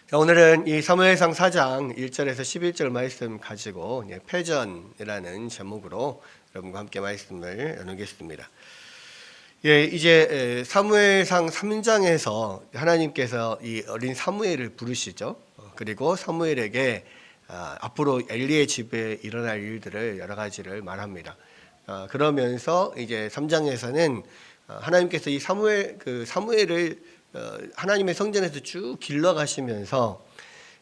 자, 오늘은 이 사무엘상 4장 1절에서 11절 말씀 가지고 패전이라는 제목으로 여러분과 함께 말씀을 나누겠습니다. 이제 사무엘상 3장에서 하나님께서 이 어린 사무엘을 부르시죠. 그리고 사무엘에게 앞으로 엘리의 집에 일어날 일들을 여러 가지를 말합니다. 그러면서 이제 3장에서는 하나님께서 이 사무엘을 하나님의 성전에서 쭉 길러가시면서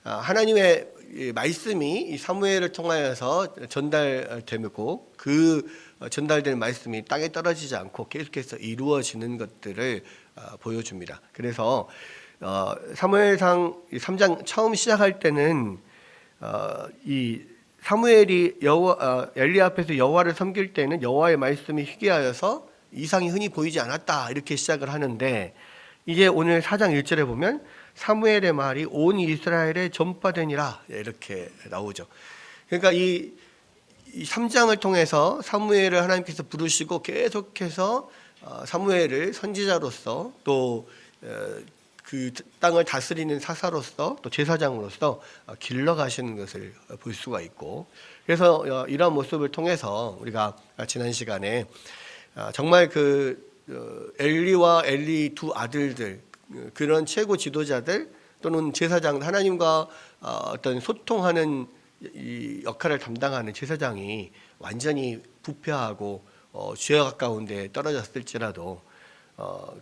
하나님의 말씀이 이 사무엘을 통하여서 전달되고 그 전달된 말씀이 땅에 떨어지지 않고 계속해서 이루어지는 것들을 보여줍니다. 그래서 사무엘상 3장 처음 시작할 때는 이 사무엘이 엘리 앞에서 여호와를 섬길 때는 여호와의 말씀이 희귀하여서 이상이 흔히 보이지 않았다, 이렇게 시작을 하는데, 이제 오늘 4장 1절에 보면 사무엘의 말이 온 이스라엘에 전파되니라, 이렇게 나오죠. 그러니까 이 3장을 통해서 사무엘을 하나님께서 부르시고 계속해서 사무엘을 선지자로서 또 그 땅을 다스리는 사사로서 또 제사장으로서 길러가시는 것을 볼 수가 있고, 그래서 이러한 모습을 통해서 우리가 지난 시간에 정말 엘리와 엘리 두 아들들, 그런 최고 지도자들 또는 제사장, 하나님과 어떤 소통하는 이 역할을 담당하는 제사장이 완전히 부패하고 죄악 가운데 떨어졌을지라도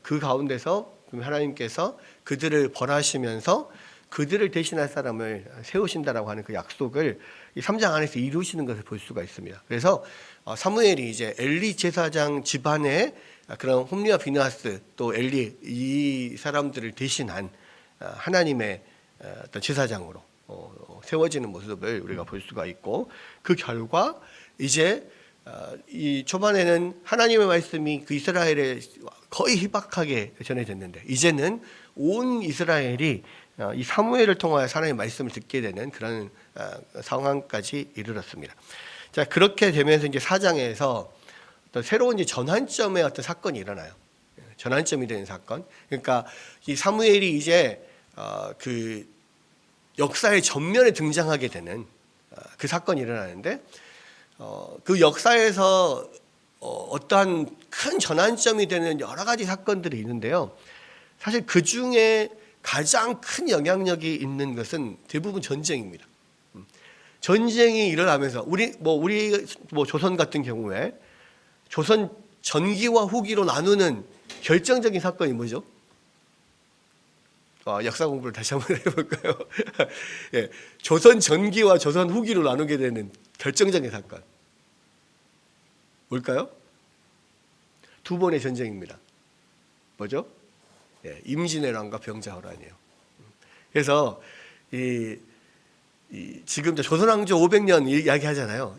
그 가운데서 하나님께서 그들을 벌하시면서 그들을 대신할 사람을 세우신다라고 하는 그 약속을 이 3장 안에서 이루시는 것을 볼 수가 있습니다. 그래서 사무엘이 이제 엘리 제사장 집안의 그런 홈리와 비느하스 또 엘리, 이 사람들을 대신한 하나님의 어떤 제사장으로 세워지는 모습을 우리가 볼 수가 있고, 그 결과 이제 이 초반에는 하나님의 말씀이 그 이스라엘에 거의 희박하게 전해졌는데, 이제는 온 이스라엘이 이 사무엘을 통하여 하나님의 말씀을 듣게 되는 그런 상황까지 이르렀습니다. 자, 그렇게 되면서 이제 4장에서 어떤 새로운 이제 전환점의 어떤 사건이 일어나요. 전환점이 되는 사건. 그러니까 이 사무엘이 이제 그 역사의 전면에 등장하게 되는 그 사건이 일어나는데, 그 역사에서 어떠한 큰 전환점이 되는 여러 가지 사건들이 있는데요. 사실 그 중에 가장 큰 영향력이 있는 것은 대부분 전쟁입니다. 전쟁이 일어나면서 우리 조선 같은 경우에 조선 전기와 후기로 나누는 결정적인 사건이 뭐죠? 역사 공부를 다시 한번 해볼까요? 예, 조선 전기와 조선 후기로 나누게 되는 결정적인 사건 뭘까요? 두 번의 전쟁입니다. 뭐죠? 예, 임진왜란과 병자호란이에요. 그래서 지금 조선왕조 500년 이야기 하잖아요.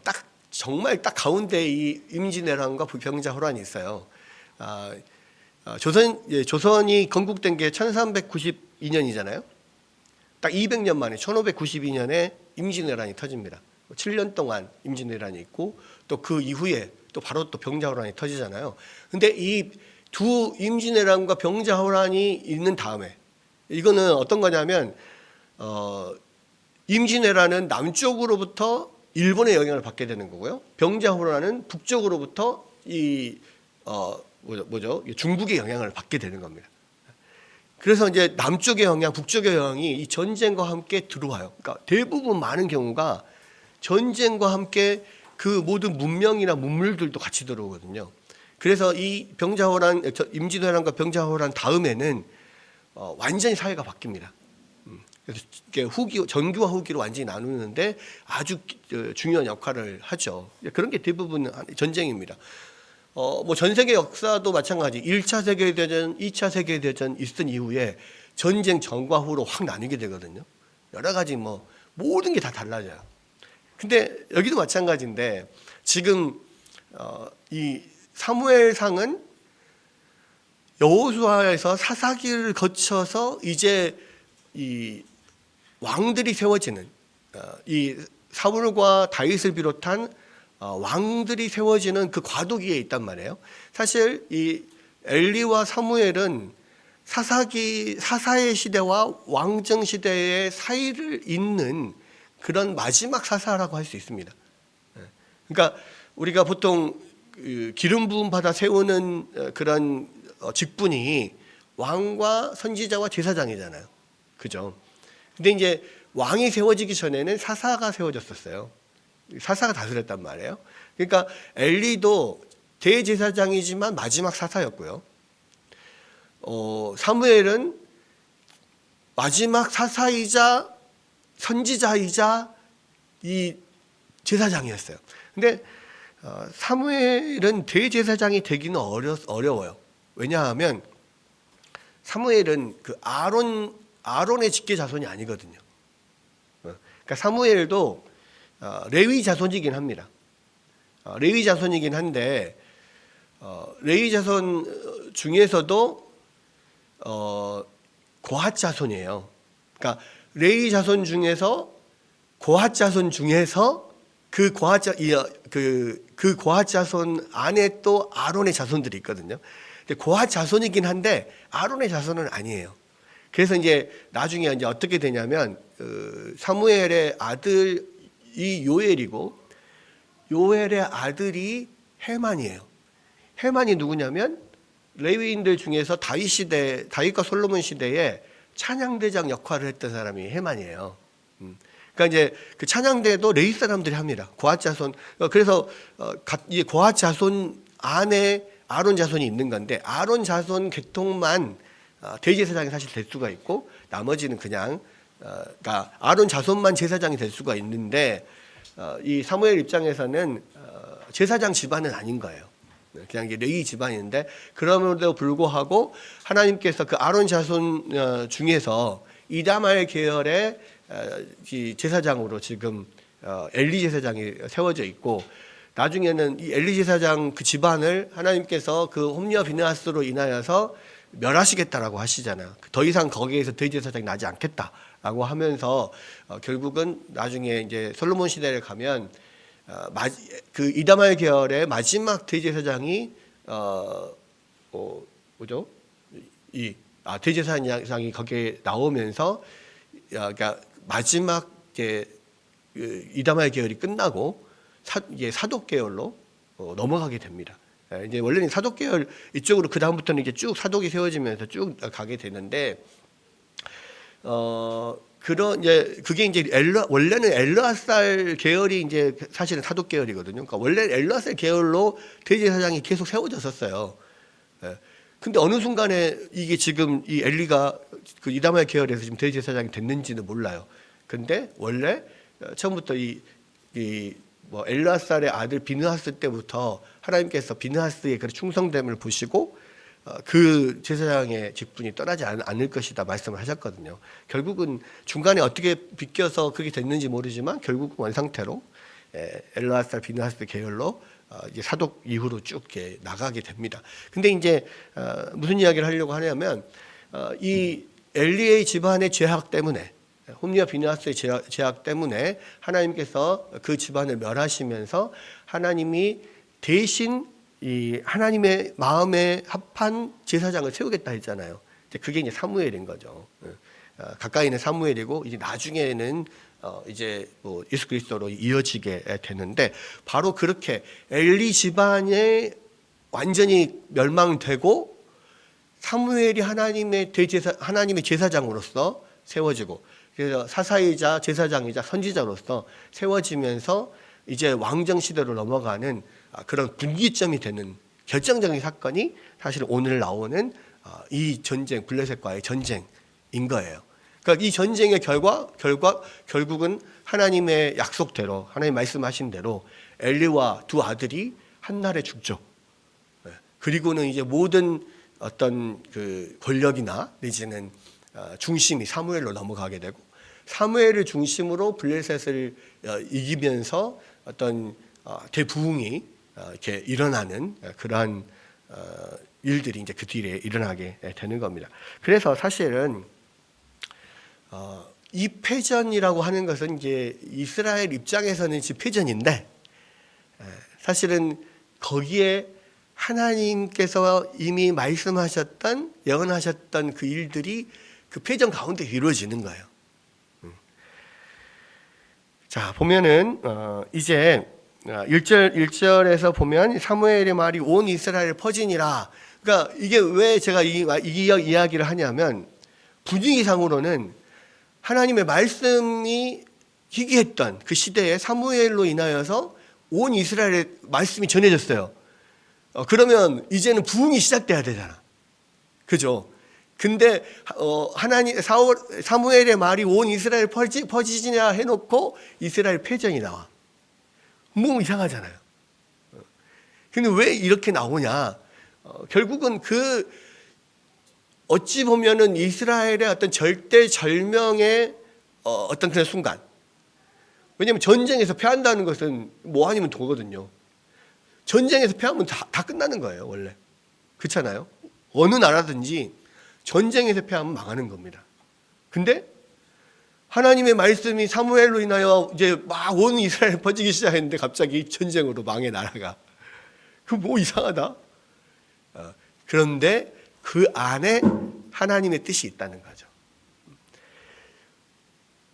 정말 딱 가운데 이 임진왜란과 병자호란이 있어요. 조선이 건국된 게 1392년이잖아요. 딱 200년 만에 1592년에 임진왜란이 터집니다. 7년 동안 임진왜란이 있고 또 그 이후에 또 바로 또 병자호란이 터지잖아요. 근데 이 두 임진왜란과 병자호란이 있는 다음에, 이거는 어떤 거냐면 임진왜란은 남쪽으로부터 일본의 영향을 받게 되는 거고요. 병자호란은 북쪽으로부터 중국의 영향을 받게 되는 겁니다. 그래서 이제 남쪽의 영향, 북쪽의 영향이 이 전쟁과 함께 들어와요. 그러니까 대부분 많은 경우가 전쟁과 함께 그 모든 문명이나 문물들도 같이 들어오거든요. 그래서 이 임진왜란과 병자호란 다음에는 완전히 사회가 바뀝니다. 그래서 전기와 후기로 완전히 나누는데 아주 중요한 역할을 하죠. 그런 게 대부분 전쟁입니다. 전 세계 역사도 마찬가지. 1차 세계대전, 2차 세계대전 있은 이후에 전쟁 전과 후로 확 나뉘게 되거든요. 여러 가지 모든 게 다 달라져요. 근데 여기도 마찬가지인데, 지금 이 사무엘상은 여호수아에서 사사기를 거쳐서 이제 이 왕들이 세워지는, 이 사울과 다윗을 비롯한 왕들이 세워지는 그 과도기에 있단 말이에요. 사실 이 엘리와 사무엘은 사사의 시대와 왕정 시대의 사이를 잇는 그런 마지막 사사라고 할 수 있습니다. 그러니까 우리가 보통 기름 부음 받아 세우는 그런 직분이 왕과 선지자와 제사장이잖아요. 그죠? 근데 이제 왕이 세워지기 전에는 사사가 세워졌었어요. 사사가 다스렸단 말이에요. 그러니까 엘리도 대제사장이지만 마지막 사사였고요. 사무엘은 마지막 사사이자 선지자이자 이 제사장이었어요. 근데 사무엘은 대제사장이 되기는 어려워요. 왜냐하면 사무엘은 그 아론의 직계 자손이 아니거든요. 그러니까 사무엘도 레위 자손이긴 합니다. 레위 자손이긴 한데 레위 자손 중에서도 고핫 자손이에요. 그러니까 레위 자손 중에서 고핫 자손 중에서 그 고핫 자손 안에 또 아론의 자손들이 있거든요. 근데 고핫 자손이긴 한데 아론의 자손은 아니에요. 그래서 이제 나중에 이제 어떻게 되냐면 사무엘의 아들이 요엘이고 요엘의 아들이 헤만이에요. 헤만이 누구냐면 레위인들 중에서 다윗과 솔로몬 시대에 찬양대장 역할을 했던 사람이 헤만이에요. 그러니까 이제 그 찬양대도 레위 사람들이 합니다. 고핫 자손. 그래서 이 고핫 자손 안에 아론 자손이 있는 건데 아론 자손 계통만 대제사장이 사실 될 수가 있고 나머지는 그냥 그러니까 아론 자손만 제사장이 될 수가 있는데 이 사무엘 입장에서는 제사장 집안은 아닌 거예요. 그냥 이게 레위 집안인데 그럼에도 불구하고 하나님께서 그 아론 자손 중에서 이다말 계열의 제사장으로 지금 엘리 제사장이 세워져 있고 나중에는 이 엘리 제사장 그 집안을 하나님께서 그 홈리와 비느하스로 인하여서 멸하시겠다라고 하시잖아요. 더 이상 거기에서 대제사장이 나지 않겠다라고 하면서 결국은 나중에 이제 솔로몬 시대를 가면 그 이다말 계열의 마지막 대제사장이 뭐죠? 대제사장이 거기에 나오면서 그러니까 마지막 이제 이다말 계열이 끝나고 사독 계열로 넘어가게 됩니다. 이제 원래는 사독 계열 이쪽으로 그 다음부터는 이제 쭉 사독이 세워지면서 쭉 가게 되는데 이제 그게 이제 원래는 엘르앗살 계열이 이제 사실은 사독 계열이거든요. 그러니까 원래 엘르앗살 계열로 대제사장이 계속 세워졌었어요. 근데 어느 순간에 이게 지금 이 엘리가 그 이다말 계열에서 지금 대제사장이 됐는지는 몰라요. 근데 원래 처음부터 뭐 엘르앗살의 아들 비느하스 때부터 하나님께서 비느하스의 그 충성됨을 보시고 그 제사장의 직분이 떠나지 않을 것이다 말씀을 하셨거든요. 결국은 중간에 어떻게 비껴서 그게 됐는지 모르지만 결국은 원상태로 엘르앗살 비느하스 계열로 이제 사독 이후로 쭉 이렇게 나가게 됩니다. 근데 이제 무슨 이야기를 하려고 하냐면 이 엘리의 집안의 죄악 때문에 홈리와 비느하스의 죄악 때문에 하나님께서 그 집안을 멸하시면서 하나님이 대신 이 하나님의 마음에 합한 제사장을 세우겠다 했잖아요. 그게 이제 사무엘인 거죠. 가까이 있는 사무엘이고 이제 나중에는 이제 뭐 예수 그리스도로 이어지게 되는데 바로 그렇게 엘리 집안에 완전히 멸망되고 사무엘이 하나님의 제사장으로서 세워지고 그래서 사사이자 제사장이자 선지자로서 세워지면서 이제 왕정 시대로 넘어가는 그런 분기점이 되는 결정적인 사건이 사실 오늘 나오는 이 전쟁 블레셋과의 전쟁인 거예요. 그러니까 이 전쟁의 결국은 하나님의 약속대로 하나님 말씀하신 대로 엘리와 두 아들이 한날에 죽죠. 그리고는 이제 모든 어떤 그 권력이나 내지는 중심이 사무엘로 넘어가게 되고 사무엘을 중심으로 블레셋을 이기면서 어떤 대부흥이 이렇게 일어나는 그러한 일들이 이제 그 뒤에 일어나게 되는 겁니다. 그래서 사실은 이 패전이라고 하는 것은 이제 이스라엘 입장에서는 지금 패전인데 사실은 거기에 하나님께서 이미 말씀하셨던 예언하셨던 그 일들이 그 패전 가운데 이루어지는 거예요. 자, 보면은 이제 1절에서 보면 사무엘의 말이 온 이스라엘에 퍼지니라. 그러니까 이게 왜 제가 이 이야기를 하냐면 분위기상으로는 하나님의 말씀이 희귀했던 그 시대에 사무엘로 인하여서 온 이스라엘에 말씀이 전해졌어요. 그러면 이제는 부흥이 시작돼야 되잖아. 그죠? 근데 사무엘의 말이 온 이스라엘 퍼지냐 해놓고 이스라엘 패전이 나와. 뭐 이상하잖아요. 근데 왜 이렇게 나오냐? 결국은 어찌 보면은 이스라엘의 어떤 절대절명의 어떤 그런 순간. 왜냐하면 전쟁에서 패한다는 것은 뭐 아니면 도거든요. 전쟁에서 패하면 다 끝나는 거예요, 원래. 그렇잖아요. 어느 나라든지 전쟁에서 패하면 망하는 겁니다. 근데 하나님의 말씀이 사무엘로 인하여 이제 막 온 이스라엘 퍼지기 시작했는데 갑자기 전쟁으로 망해 나라가. 그 뭐 이상하다. 그런데 그 안에 하나님의 뜻이 있다는 거죠.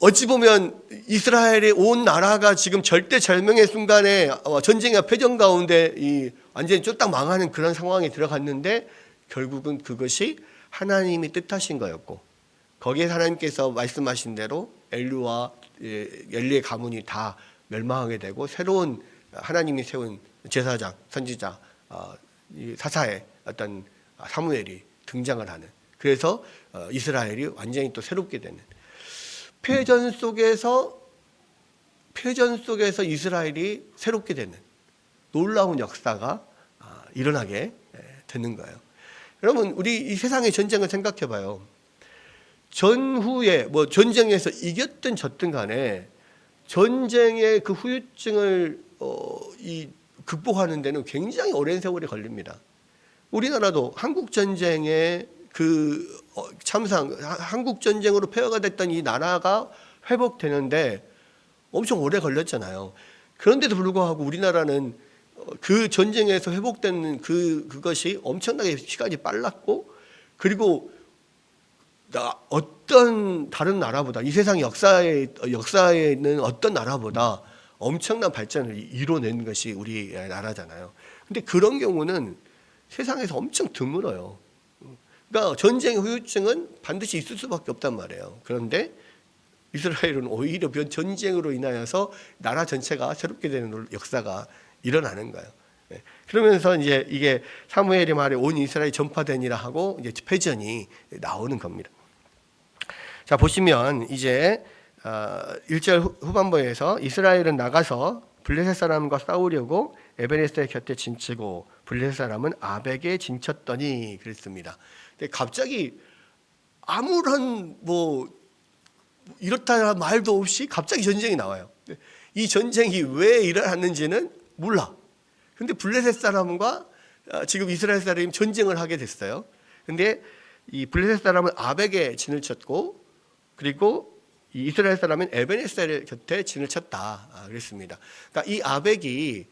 어찌 보면 이스라엘의 온 나라가 지금 절대절명의 순간에 전쟁과 패전 가운데 완전히 쫄딱 망하는 그런 상황에 들어갔는데 결국은 그것이 하나님이 뜻하신 거였고 거기에 하나님께서 말씀하신 대로 엘리의 가문이 다 멸망하게 되고 새로운 하나님이 세운 제사장, 선지자, 사사의 어떤 사무엘이 등장을 하는, 그래서 이스라엘이 완전히 또 새롭게 되는 패전 속에서 이스라엘이 새롭게 되는 놀라운 역사가 일어나게 되는 거예요. 여러분, 우리 이 세상의 전쟁을 생각해 봐요. 전후에 뭐 전쟁에서 이겼든 졌든 간에 전쟁의 그 후유증을 극복하는 데는 굉장히 오랜 세월이 걸립니다. 우리나라도 한국 전쟁의 그 참상, 한국 전쟁으로 폐허가 됐던 이 나라가 회복되는데 엄청 오래 걸렸잖아요. 그런데도 불구하고 우리나라는 그 전쟁에서 회복된 그것이 엄청나게 시간이 빨랐고, 그리고 어떤 다른 나라보다, 이 세상 역사에 있는 어떤 나라보다 엄청난 발전을 이뤄낸 것이 우리나라잖아요. 근데 그런 경우는 세상에서 엄청 드물어요. 그러니까 전쟁의 후유증은 반드시 있을 수밖에 없단 말이에요. 그런데 이스라엘은 오히려 전쟁으로 인하여서 나라 전체가 새롭게 되는 역사가 일어나는 거예요. 그러면서 이제 이게 사무엘의 말에 온 이스라엘이 전파되니라 하고 이제 패전이 나오는 겁니다. 자, 보시면 이제 1절 후반부에서 이스라엘은 나가서 블레셋 사람과 싸우려고 에베네스의 곁에 진치고 블레셋 사람은 아벡에 진쳤더니 그랬습니다. 근데 갑자기 아무런 뭐 이렇다 말도 없이 갑자기 전쟁이 나와요. 이 전쟁이 왜 일어났는지는 몰라. 근데 블레셋 사람과 지금 이스라엘 사람이 전쟁을 하게 됐어요. 근데 이 블레셋 사람은 아벡에 진을 쳤고, 그리고 이 이스라엘 사람은 에베네셀 곁에 진을 쳤다 그랬습니다. 그러니까 이 아벡이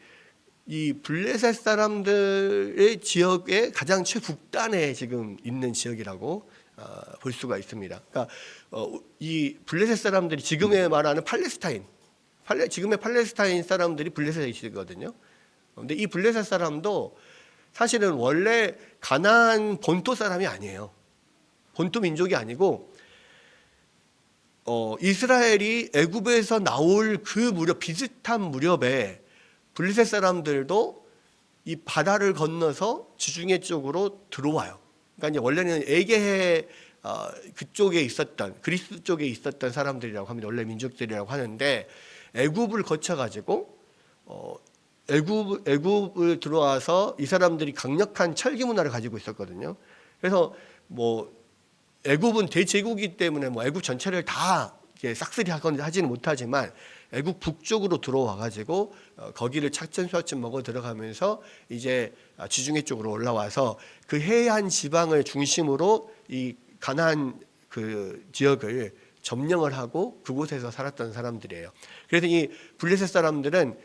이 블레셋 사람들의 지역의 가장 최북단에 지금 있는 지역이라고 볼 수가 있습니다. 그러니까 이 블레셋 사람들이 지금의 말하는 지금의 팔레스타인 사람들이 블레셋에 있거든요. 그런데 이 블레셋 사람도 사실은 원래 가나안 본토 사람이 아니에요. 본토 민족이 아니고 이스라엘이 애굽에서 나올 그 비슷한 무렵에 블레셋 사람들도 이 바다를 건너서 지중해 쪽으로 들어와요. 그러니까 이제 원래는 에게해 그쪽에 있었던, 그리스 쪽에 있었던 사람들이라고 합니다. 원래 민족들이라고 하는데 애굽을 거쳐가지고 애굽을 들어와서 이 사람들이 강력한 철기 문화를 가지고 있었거든요. 그래서 뭐 애굽은 대제국이기 때문에 뭐 애굽 전체를 다 싹쓸이 하지는 못하지만 애굽 북쪽으로 들어와 가지고 거기를 차츰차츰 먹어 들어가면서 이제 지중해 쪽으로 올라와서 그 해안 지방을 중심으로 이 가나안 그 지역을 점령을 하고 그곳에서 살았던 사람들이에요. 그래서 이 블레셋 사람들은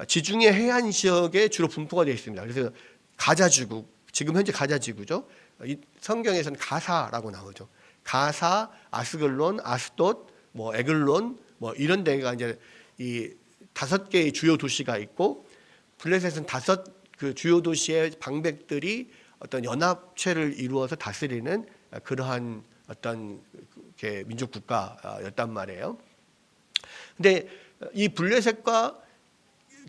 지중해 해안 지역에 주로 분포가 되어 있습니다. 그래서 가자지구, 지금 현재 가자지구죠. 이 성경에서는 가사라고 나오죠. 가사, 아스글론, 아스돗, 뭐 에글론, 뭐 이런 데가 이제 이 5개의 주요 도시가 있고, 블레셋은 5 그 주요 도시의 방백들이 어떤 연합체를 이루어서 다스리는 그러한 어떤 민족 국가였단 말이에요. 근데 이 블레셋과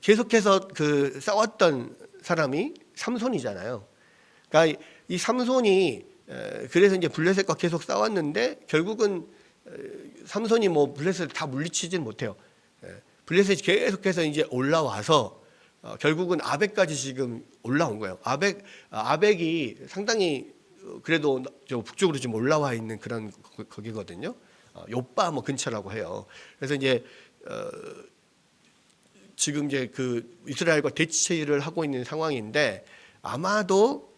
계속해서 그 싸웠던 사람이 삼손이잖아요. 그러니까 이 삼손이 그래서 이제 블레셋과 계속 싸웠는데 결국은 삼손이 뭐 블레셋을 다 물리치지는 못해요. 블레셋이 계속해서 이제 올라와서 결국은 아벡까지 지금 올라온 거예요. 아벡이 상당히 그래도 저 북쪽으로 지금 올라와 있는 그런 거기거든요. 요빠 뭐 근처라고 해요. 그래서 이제 지금 이제 그 이스라엘과 대치를 하고 있는 상황인데, 아마도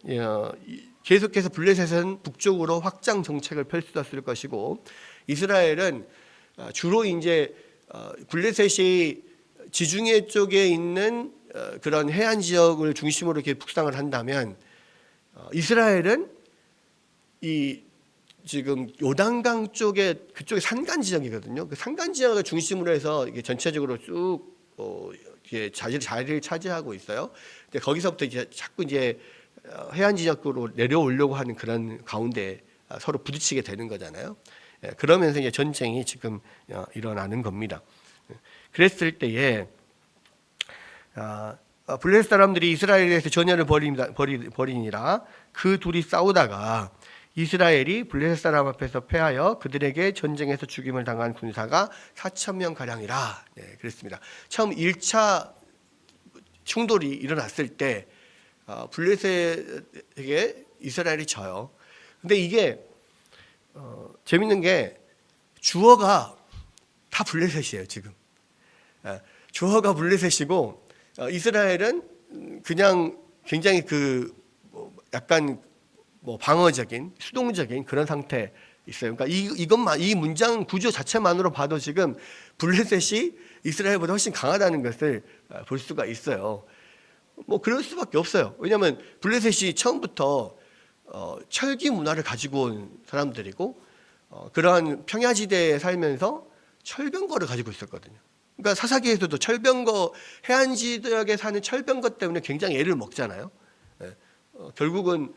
계속해서 블레셋은 북쪽으로 확장 정책을 펼쳤을 것이고, 이스라엘은 주로 이제 블레셋이 지중해 쪽에 있는 그런 해안 지역을 중심으로 이렇게 북상을 한다면, 이스라엘은 이 지금 요단강 쪽에 그쪽에 산간 지역이거든요. 그 산간 지역을 중심으로 해서 이게 전체적으로 쭉 이게 자리를 차지하고 있어요. 근데 거기서부터 이제 자꾸 이제 해안 지역으로 내려오려고 하는 그런 가운데 서로 부딪히게 되는 거잖아요. 그러면서 이제 전쟁이 지금 일어나는 겁니다. 그랬을 때에 블레셋 사람들이 이스라엘에서 전열을 벌이니라 그 둘이 싸우다가 이스라엘이 블레셋 사람 앞에서 패하여 그들에게 전쟁에서 죽임을 당한 군사가 4,000명 가량이라. 네, 그랬습니다. 처음 1차 충돌이 일어났을 때 블레셋에게 이스라엘이 져요. 근데 이게 재밌는 게 주어가 다 블레셋이에요. 지금 주어가 블레셋이고, 이스라엘은 그냥 굉장히 그 약간 뭐 방어적인, 수동적인 그런 상태에 있어요. 그러니까 이 문장 구조 자체만으로 봐도 지금 블레셋이 이스라엘보다 훨씬 강하다는 것을 볼 수가 있어요. 뭐 그럴 수밖에 없어요. 왜냐하면 블레셋이 처음부터 철기 문화를 가지고 온 사람들이고, 그러한 평야지대에 살면서 철병거를 가지고 있었거든요. 그러니까 사사기에서도 철병거, 해안 지역에 사는 철병거 때문에 굉장히 애를 먹잖아요. 결국은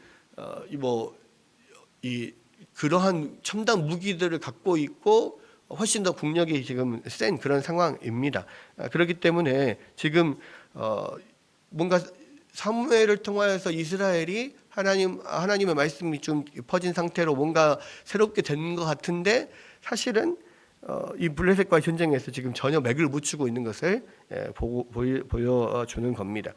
그러한 첨단 무기들을 갖고 있고 훨씬 더 국력이 지금 센 그런 상황입니다. 그렇기 때문에 지금 뭔가 사무엘을 통하여서 이스라엘이 하나님의 말씀이 좀 퍼진 상태로 뭔가 새롭게 된 것 같은데, 사실은 이 블레셋과의 전쟁에서 지금 전혀 맥을 못 추고 있는 것을 보여주는 겁니다.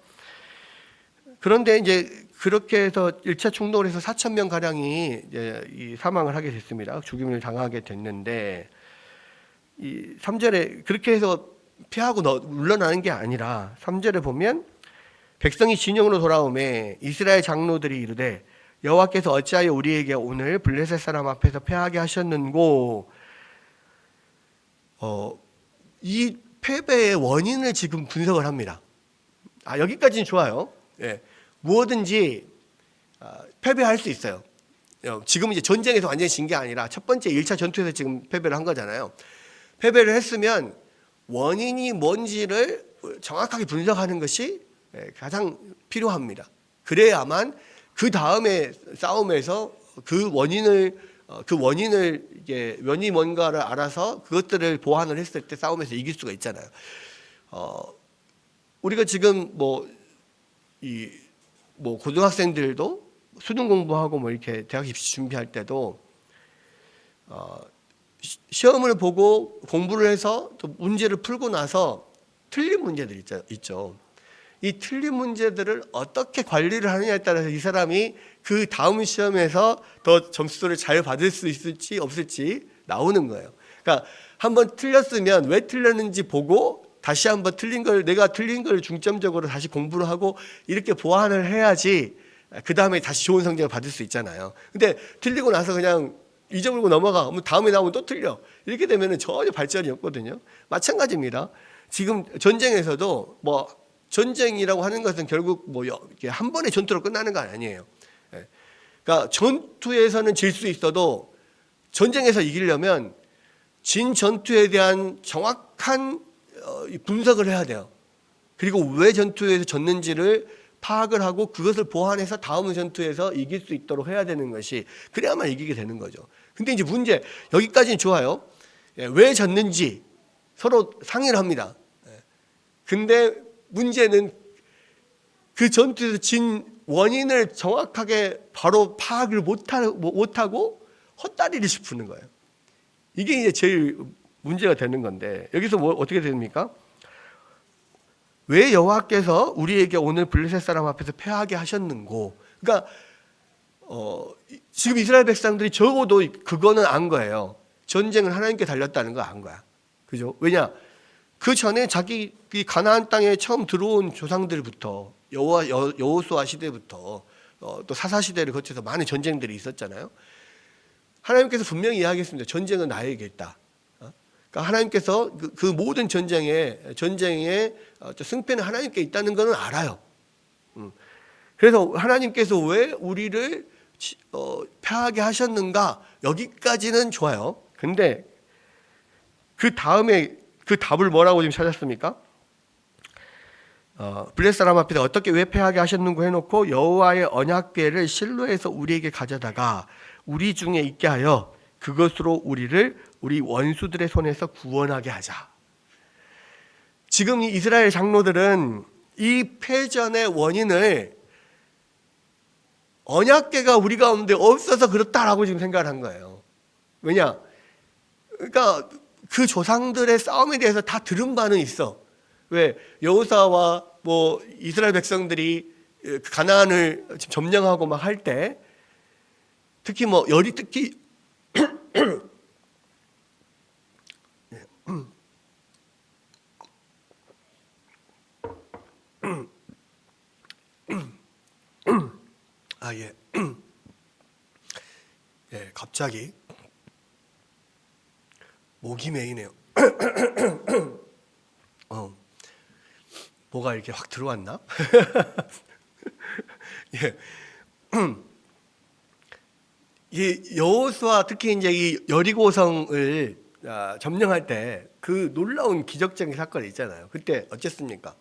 그런데 이제 그렇게 해서 1차 충돌에서 4,000명 가량이 이제 사망을 하게 됐습니다. 죽임을 당하게 됐는데, 이 3절에 그렇게 해서 피하고 물러나는 게 아니라 3절에 보면 백성이 진영으로 돌아오매 이스라엘 장로들이 이르되 여호와께서 어찌하여 우리에게 오늘 블레셋 사람 앞에서 패하게 하셨는고. 이 패배의 원인을 지금 분석을 합니다. 여기까지는 좋아요. 예, 무엇든지 패배할 수 있어요. 지금 이제 전쟁에서 완전히 진 게 아니라 첫 번째 1차 전투에서 지금 패배를 한 거잖아요. 패배를 했으면 원인이 뭔지를 정확하게 분석하는 것이 가장 필요합니다. 그래야만 그 다음에 싸움에서 그 원인이 뭔가를 알아서 그것들을 보완을 했을 때 싸움에서 이길 수가 있잖아요. 우리가 지금 고등학생들도 수능 공부하고 이렇게 대학 입시 준비할 때도 시험을 보고 공부를 해서 또 문제를 풀고 나서 틀린 문제들 있죠. 이 틀린 문제들을 어떻게 관리를 하느냐에 따라서 이 사람이 그 다음 시험에서 더 점수를 잘 받을 수 있을지 없을지 나오는 거예요. 그러니까 한번 틀렸으면 왜 틀렸는지 보고 다시 한번 내가 틀린 걸 중점적으로 다시 공부를 하고 이렇게 보완을 해야지 그 다음에 다시 좋은 성적을 받을 수 있잖아요. 근데 틀리고 나서 그냥 잊어버리고 넘어가. 다음에 나오면 또 틀려. 이렇게 되면 전혀 발전이 없거든요. 마찬가지입니다. 지금 전쟁에서도 전쟁이라고 하는 것은 결국 뭐 이렇게 한 번의 전투로 끝나는 건 아니에요. 예. 그러니까 전투에서는 질 수 있어도 전쟁에서 이기려면 진 전투에 대한 정확한 분석을 해야 돼요. 그리고 왜 전투에서 졌는지를 파악을 하고 그것을 보완해서 다음 전투에서 이길 수 있도록 해야 되는 것이, 그래야만 이기게 되는 거죠. 근데 이제 문제, 여기까지는 좋아요. 왜 졌는지 서로 상의를 합니다. 근데 문제는 그 전투에서 진 원인을 정확하게 바로 파악을 못하고 헛다리를 짚는 거예요. 이게 이제 제일 문제가 되는 건데, 여기서 뭐 어떻게 됩니까? 왜 여호와께서 우리에게 오늘 블레셋 사람 앞에서 패하게 하셨는고? 그러니까 지금 이스라엘 백성들이 적어도 그거는 안 거예요. 전쟁은 하나님께 달렸다는 거 안 거야. 그죠? 왜냐? 그 전에 자기 가나안 땅에 처음 들어온 조상들부터 여호수아 시대부터 또 사사 시대를 거쳐서 많은 전쟁들이 있었잖아요. 하나님께서 분명히 이야기했습니다. 전쟁은 나에게 있다. 그러니까 하나님께서 그 모든 전쟁의 승패는 하나님께 있다는 것은 알아요. 그래서 하나님께서 왜 우리를 패하게 하셨는가, 여기까지는 좋아요. 근데 그 다음에 그 답을 뭐라고 지금 찾았습니까? 블레셋 사람 앞에서 어떻게 왜 패하게 하셨는고 해놓고 여호와의 언약궤를 실로에서 우리에게 가져다가 우리 중에 있게 하여 그것으로 우리를 우리 원수들의 손에서 구원하게 하자. 지금 이 이스라엘 장로들은 이 패전의 원인을 언약궤가 우리 가운데 없어서 그렇다라고 지금 생각을 한 거예요. 왜냐? 그러니까 그 조상들의 싸움에 대해서 다 들은 바는 있어. 왜? 여호수아와 뭐 이스라엘 백성들이 가나안을 점령하고 막 할 때, 특히 예. 예, 갑자기 목이 메이네요. 뭐가 이렇게 확 들어왔나? 예. 이 여호수아, 특히 이제 이 여리고성을 점령할 때 그 놀라운 기적적인 사건이 있잖아요. 그때 어쨌습니까?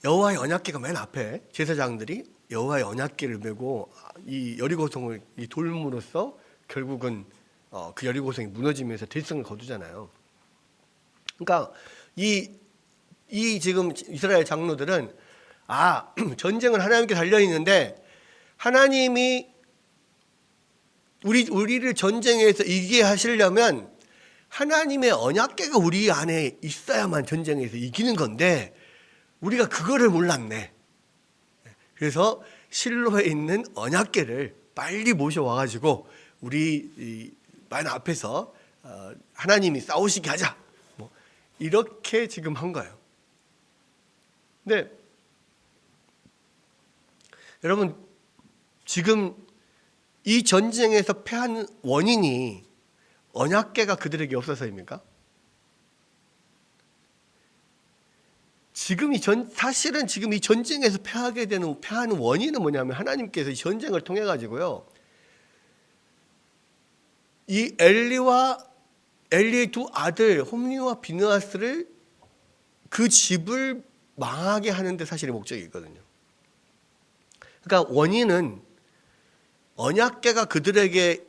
여호와의 언약궤가 맨 앞에 제사장들이 여호와의 언약궤를 메고 이 여리고성을 이 돌므로써 결국은 그 여리고성이 무너지면서 대승을 거두잖아요. 그러니까 이 지금 이스라엘 장로들은 전쟁은 하나님께 달려 있는데 하나님이 우리를 전쟁에서 이기게 하시려면 하나님의 언약궤가 우리 안에 있어야만 전쟁에서 이기는 건데 우리가 그거를 몰랐네. 그래서 실로에 있는 언약궤를 빨리 모셔와가지고 우리 만 앞에서 하나님이 싸우시게 하자. 뭐 이렇게 지금 한 거예요. 근데 여러분, 지금 이 전쟁에서 패한 원인이 언약궤가 그들에게 없어서입니까? 사실은 지금 이 전쟁에서 패하는 원인은 뭐냐면 하나님께서 이 전쟁을 통해 가지고요, 이 엘리의 두 아들 홈리와 비느하스를, 그 집을 망하게 하는데 사실의 목적이 있거든요. 그러니까 원인은 언약궤가 그들에게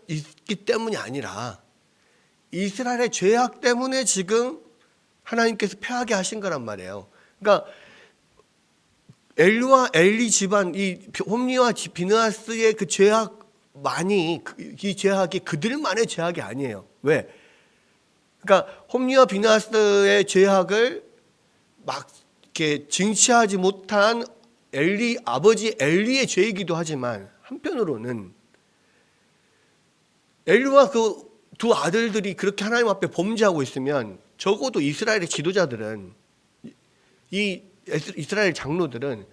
있기 때문이 아니라 이스라엘의 죄악 때문에 지금 하나님께서 패하게 하신 거란 말이에요. 그러니까 엘리 집안, 이 홈리와 비느하스의 그 죄악만이, 이 죄악이 그들만의 죄악이 아니에요. 왜? 그러니까 홈리와 비느하스의 죄악을 막 이렇게 증치하지 못한 아버지 엘리의 죄이기도 하지만, 한편으로는 엘리와 그 두 아들들이 그렇게 하나님 앞에 범죄하고 있으면 적어도 이스라엘의 지도자들은, 이 이스라엘 장로들은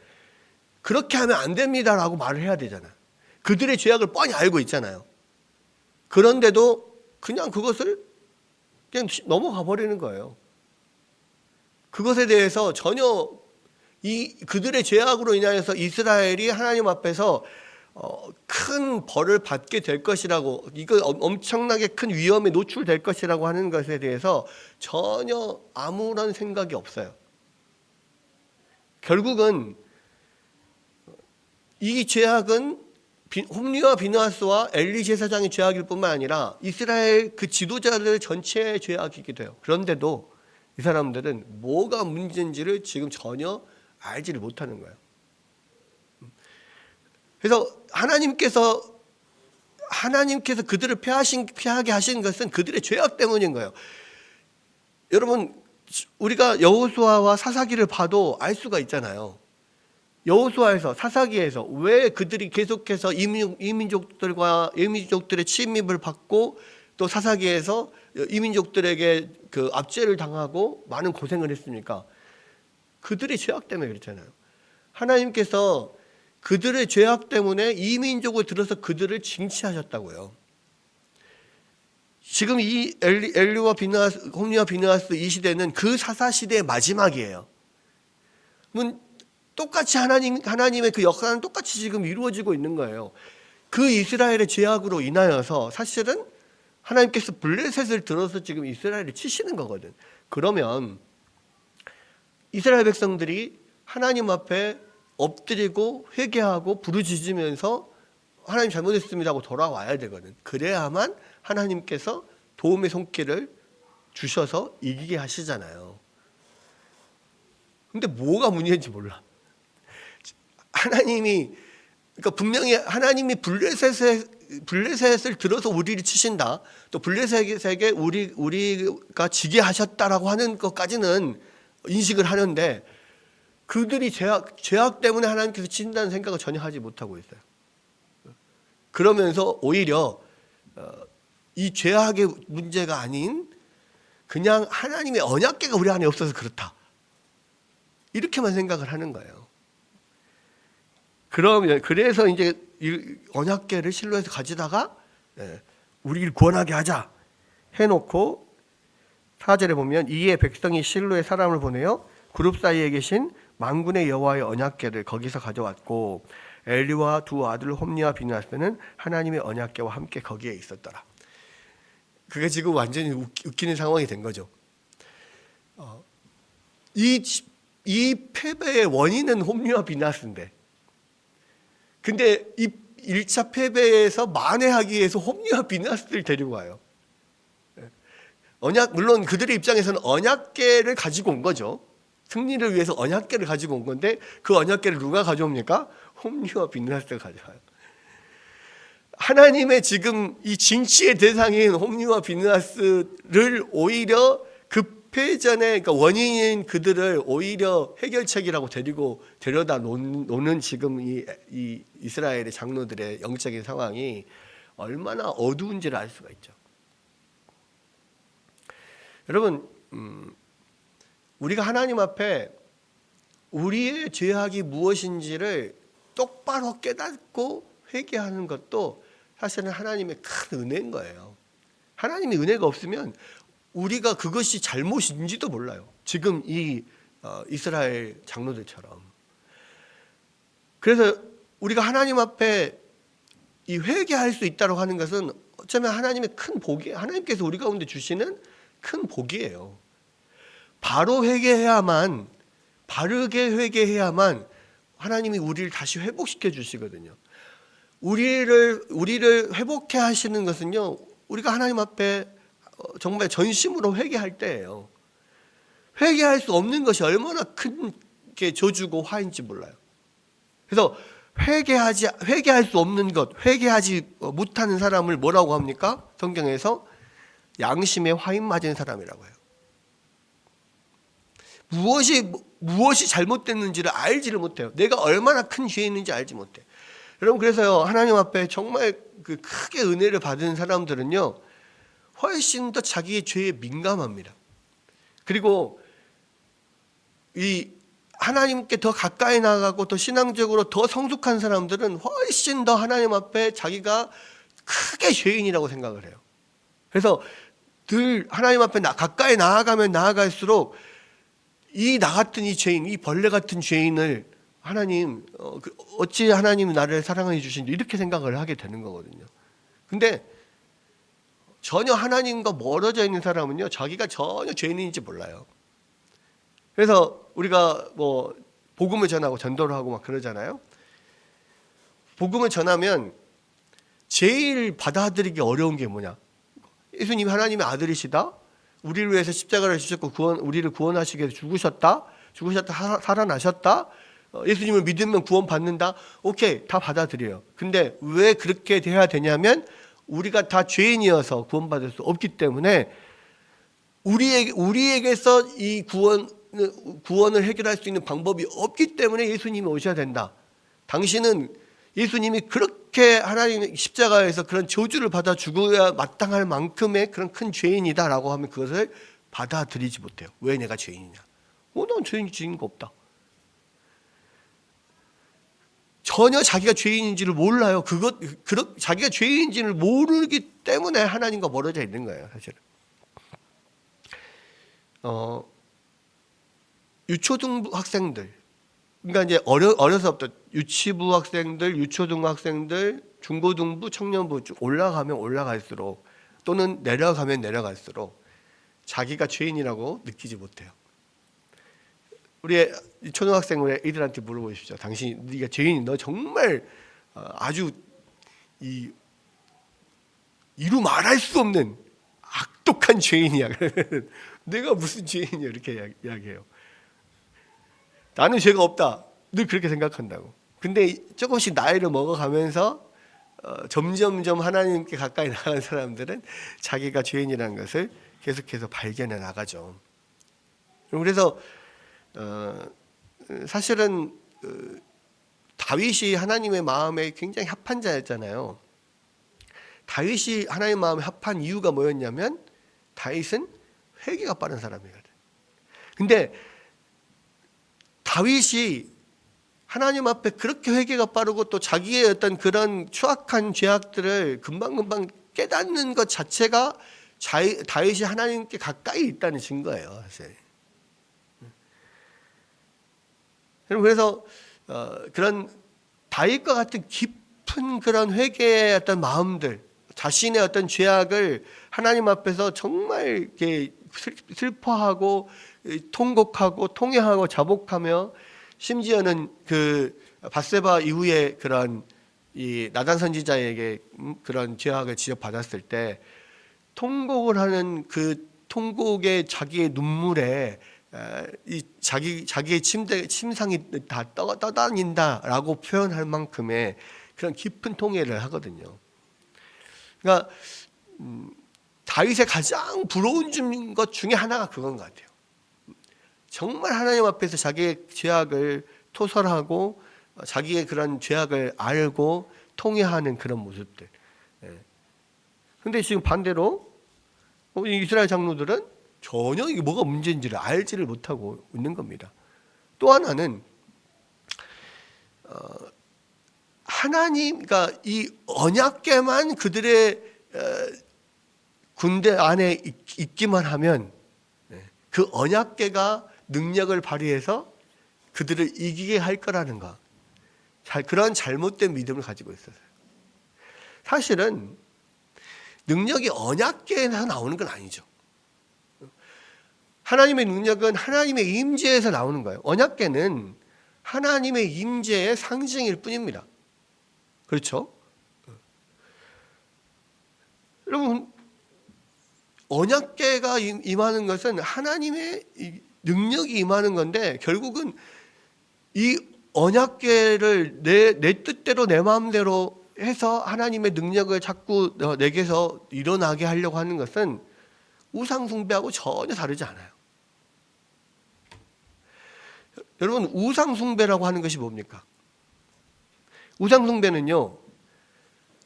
그렇게 하면 안 됩니다라고 말을 해야 되잖아요. 그들의 죄악을 뻔히 알고 있잖아요. 그런데도 그냥 그것을 그냥 넘어가 버리는 거예요. 그것에 대해서 전혀 그들의 죄악으로 인하여서 이스라엘이 하나님 앞에서 큰 벌을 받게 될 것이라고, 이거 엄청나게 큰 위험에 노출될 것이라고 하는 것에 대해서 전혀 아무런 생각이 없어요. 결국은 이 죄악은 홈리와 비느하스와 엘리 제사장의 죄악일 뿐만 아니라 이스라엘 그 지도자들 전체의 죄악이기도 해요. 그런데도 이 사람들은 뭐가 문제인지를 지금 전혀 알지를 못하는 거예요. 그래서 하나님께서 그들을 피하게 하신 것은 그들의 죄악 때문인 거예요. 여러분, 우리가 여호수아와 사사기를 봐도 알 수가 있잖아요. 여호수아에서, 사사기에서 왜 그들이 계속해서 이민족들의 침입을 받고, 또 사사기에서 이민족들에게 그 압제를 당하고 많은 고생을 했습니까? 그들의 죄악 때문에 그렇잖아요. 하나님께서 그들의 죄악 때문에 이민족을 들어서 그들을 징치하셨다고요. 지금 이 엘리와 비느하스, 홈리와 비느하스 이 시대는 그 사사 시대의 마지막이에요. 똑같이 하나님의 그 역사는 똑같이 지금 이루어지고 있는 거예요. 그 이스라엘의 죄악으로 인하여서 사실은 하나님께서 블레셋을 들어서 지금 이스라엘을 치시는 거거든. 그러면 이스라엘 백성들이 하나님 앞에 엎드리고 회개하고 부르짖으면서 하나님 잘못했습니다 하고 돌아와야 되거든. 그래야만 하나님께서 도움의 손길을 주셔서 이기게 하시잖아요. 근데 뭐가 문제인지 몰라. 그러니까 분명히 하나님이 블레셋을 들어서 우리를 치신다, 또 블레셋에게 우리가 지게 하셨다라고 하는 것까지는 인식을 하는데, 그들이 죄악 때문에 하나님께서 치신다는 생각을 전혀 하지 못하고 있어요. 그러면서 오히려 이 죄악의 문제가 아닌 그냥 하나님의 언약궤가 우리 안에 없어서 그렇다, 이렇게만 생각을 하는 거예요. 그래서 이제 이 언약궤를 실로에서 가지다가 우리를 구원하게 하자 해놓고, 4절에 보면 이에 백성이 실로에 사람을 보내어 그룹 사이에 계신 만군의 여호와의 언약궤를 거기서 가져왔고, 엘리와 두 아들 홈리와 비느하스는 하나님의 언약궤와 함께 거기에 있었더라. 그게 지금 완전히 웃기는 상황이 된 거죠. 이 패배의 원인은 홈리와 비느하스인데, 근데 이 1차 패배에서 만회하기 위해서 홈리와 비느하스를 데리고 와요. 물론 그들의 입장에서는 언약궤를 가지고 온 거죠. 승리를 위해서 언약궤를 가지고 온 건데, 그 언약궤를 누가 가져옵니까? 홈리와 비느하스가 가져와요. 하나님의 지금 이 진치의 대상인 홈리와 비느하스를 오히려 그 패전의, 그러니까 원인인 그들을 오히려 해결책이라고 데려다 놓는 지금 이 이스라엘의 장로들의 영적인 상황이 얼마나 어두운지를 알 수가 있죠. 여러분, 우리가 하나님 앞에 우리의 죄악이 무엇인지를 똑바로 깨닫고 회개하는 것도 사실은 하나님의 큰 은혜인 거예요. 하나님의 은혜가 없으면 우리가 그것이 잘못인지도 몰라요. 지금 이 이스라엘 장로들처럼. 그래서 우리가 하나님 앞에 이 회개할 수 있다고 하는 것은 어쩌면 하나님의 큰 복이에요. 하나님께서 우리 가운데 주시는 큰 복이에요. 바르게 회개해야만 하나님이 우리를 다시 회복시켜 주시거든요. 우리를 회복해 하시는 것은요, 우리가 하나님 앞에 정말 전심으로 회개할 때예요. 회개할 수 없는 것이 얼마나 큰 게 저주고 화인지 몰라요. 그래서 회개할 수 없는 것, 회개하지 못하는 사람을 뭐라고 합니까? 성경에서 양심에 화인 맞은 사람이라고 해요. 무엇이 잘못됐는지를 알지를 못해요. 내가 얼마나 큰 죄 있는지 알지 못해. 여러분, 그래서요, 하나님 앞에 정말 그 크게 은혜를 받은 사람들은요, 훨씬 더 자기의 죄에 민감합니다. 그리고 이 하나님께 더 가까이 나가고 더 신앙적으로 더 성숙한 사람들은 훨씬 더 하나님 앞에 자기가 크게 죄인이라고 생각을 해요. 그래서 늘 하나님 앞에 가까이 나아가면 나아갈수록 이 나 같은 이 죄인, 이 벌레 같은 죄인을 하나님 어찌 하나님 나를 사랑해 주신지 이렇게 생각을 하게 되는 거거든요. 근데 전혀 하나님과 멀어져 있는 사람은요, 자기가 전혀 죄인인지 몰라요. 그래서 우리가 뭐 복음을 전하고 전도를 하고 막 그러잖아요. 복음을 전하면 제일 받아들이기 어려운 게 뭐냐? 예수님이 하나님의 아들이시다. 우리를 위해서 십자가를 지셨고 우리를 구원하시기 위해서 죽으셨다, 살아나셨다. 예수님을 믿으면 구원 받는다. 오케이, 다 받아들여요. 근데 왜 그렇게 돼야 되냐면 우리가 다 죄인이어서 구원받을 수 없기 때문에 우리에게서 이 구원을 해결할 수 있는 방법이 없기 때문에 예수님이 오셔야 된다. 당신은 예수님이 그렇게 하나님 십자가에서 그런 저주를 받아 죽어야 마땅할 만큼의 그런 큰 죄인이다라고 하면 그것을 받아들이지 못해요. 왜 내가 죄인이냐? 난 죄인인 거 없다. 전혀 자기가 죄인인지를 몰라요. 자기가 죄인인지를 모르기 때문에 하나님과 멀어져 있는 거예요, 사실은. 유초등부 학생들, 그러니까 이제 어려서부터 유치부 학생들, 유초등 학생들, 중고등부, 청년부 쭉 올라가면 올라갈수록 또는 내려가면 내려갈수록 자기가 죄인이라고 느끼지 못해요. 우리 초등학생 애들한테 물어보십시오. 당신 네가 죄인, 너 정말 아주 이루 말할 수 없는 악독한 죄인이야. 내가 무슨 죄인이야 이렇게 이야기해요. 나는 죄가 없다. 늘 그렇게 생각한다고. 근데 조금씩 나이를 먹어가면서 점점점 하나님께 가까이 나가는 사람들은 자기가 죄인이라는 것을 계속해서 발견해 나가죠. 그래서 사실은 다윗이 하나님의 마음에 굉장히 합한 자였잖아요. 다윗이 하나님의 마음에 합한 이유가 뭐였냐면 다윗은 회개가 빠른 사람이거든. 근데 다윗이 하나님 앞에 그렇게 회개가 빠르고 또 자기의 어떤 그런 추악한 죄악들을 금방금방 깨닫는 것 자체가 다윗이 하나님께 가까이 있다는 증거예요, 사실. 그래서 그런 다윗과 같은 깊은 그런 회개의 어떤 마음들, 자신의 어떤 죄악을 하나님 앞에서 정말 이렇게 슬퍼하고 통곡하고 통회하고 자복하며, 심지어는 그 밧세바 이후에 그런 이 나단 선지자에게 그런 죄악을 지적받았을 때 통곡을 하는 그 통곡의 자기의 눈물에 자기의 침상이 다 떠다닌다라고 표현할 만큼의 그런 깊은 통회를 하거든요. 그러니까 다윗의 가장 부러운 것 중에 하나가 그건 것 같아요. 정말 하나님 앞에서 자기의 죄악을 토설하고 자기의 그런 죄악을 알고 통회하는 그런 모습들. 그런데 지금 반대로 이스라엘 장로들은 전혀 이게 뭐가 문제인지를 알지를 못하고 있는 겁니다. 또 하나는 하나님, 그러니까 이 언약궤만 그들의 군대 안에 있기만 하면 그 언약궤가 능력을 발휘해서 그들을 이기게 할 거라는 것, 그런 잘못된 믿음을 가지고 있었어요. 사실은 능력이 언약궤에서 나오는 건 아니죠. 하나님의 능력은 하나님의 임재에서 나오는 거예요. 언약궤는 하나님의 임재의 상징일 뿐입니다. 그렇죠? 여러분, 언약궤가 임하는 것은 하나님의 능력이 임하는 건데, 결국은 이 언약궤를 내 뜻대로 내 마음대로 해서 하나님의 능력을 자꾸 내게서 일어나게 하려고 하는 것은 우상 숭배하고 전혀 다르지 않아요. 여러분, 우상 숭배라고 하는 것이 뭡니까? 우상 숭배는요,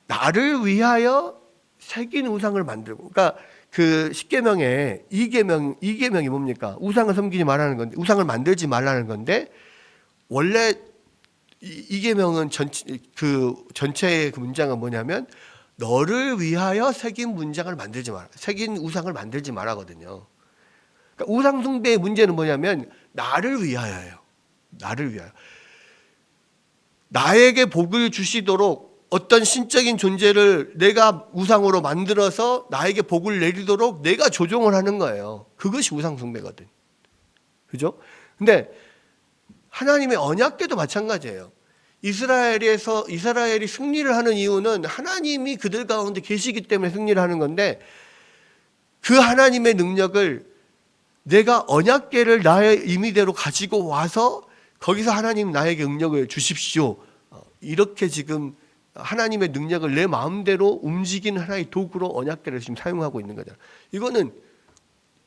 나를 위하여 새긴 우상을 만들고, 그러니까 그 10계명에 2계명이 뭡니까? 우상을 섬기지 말라는 건데, 우상을 만들지 말라는 건데, 원래 2계명은 전체의 그 문장은 뭐냐면 너를 위하여 새긴 문장을 만들지 마라, 새긴 우상을 만들지 말라거든요. 그러니까 우상 숭배의 문제는 뭐냐면 나를 위하여예요. 나를 위하여. 나에게 복을 주시도록 어떤 신적인 존재를 내가 우상으로 만들어서 나에게 복을 내리도록 내가 조종을 하는 거예요. 그것이 우상 숭배거든. 그죠? 근데 하나님의 언약궤도 마찬가지예요. 이스라엘이 승리를 하는 이유는 하나님이 그들 가운데 계시기 때문에 승리를 하는 건데, 그 하나님의 능력을 내가 언약궤를 나의 임의대로 가지고 와서 거기서 하나님 나에게 능력을 주십시오, 이렇게 지금 하나님의 능력을 내 마음대로 움직이는 하나의 도구로 언약궤를 지금 사용하고 있는 거잖아요. 이거는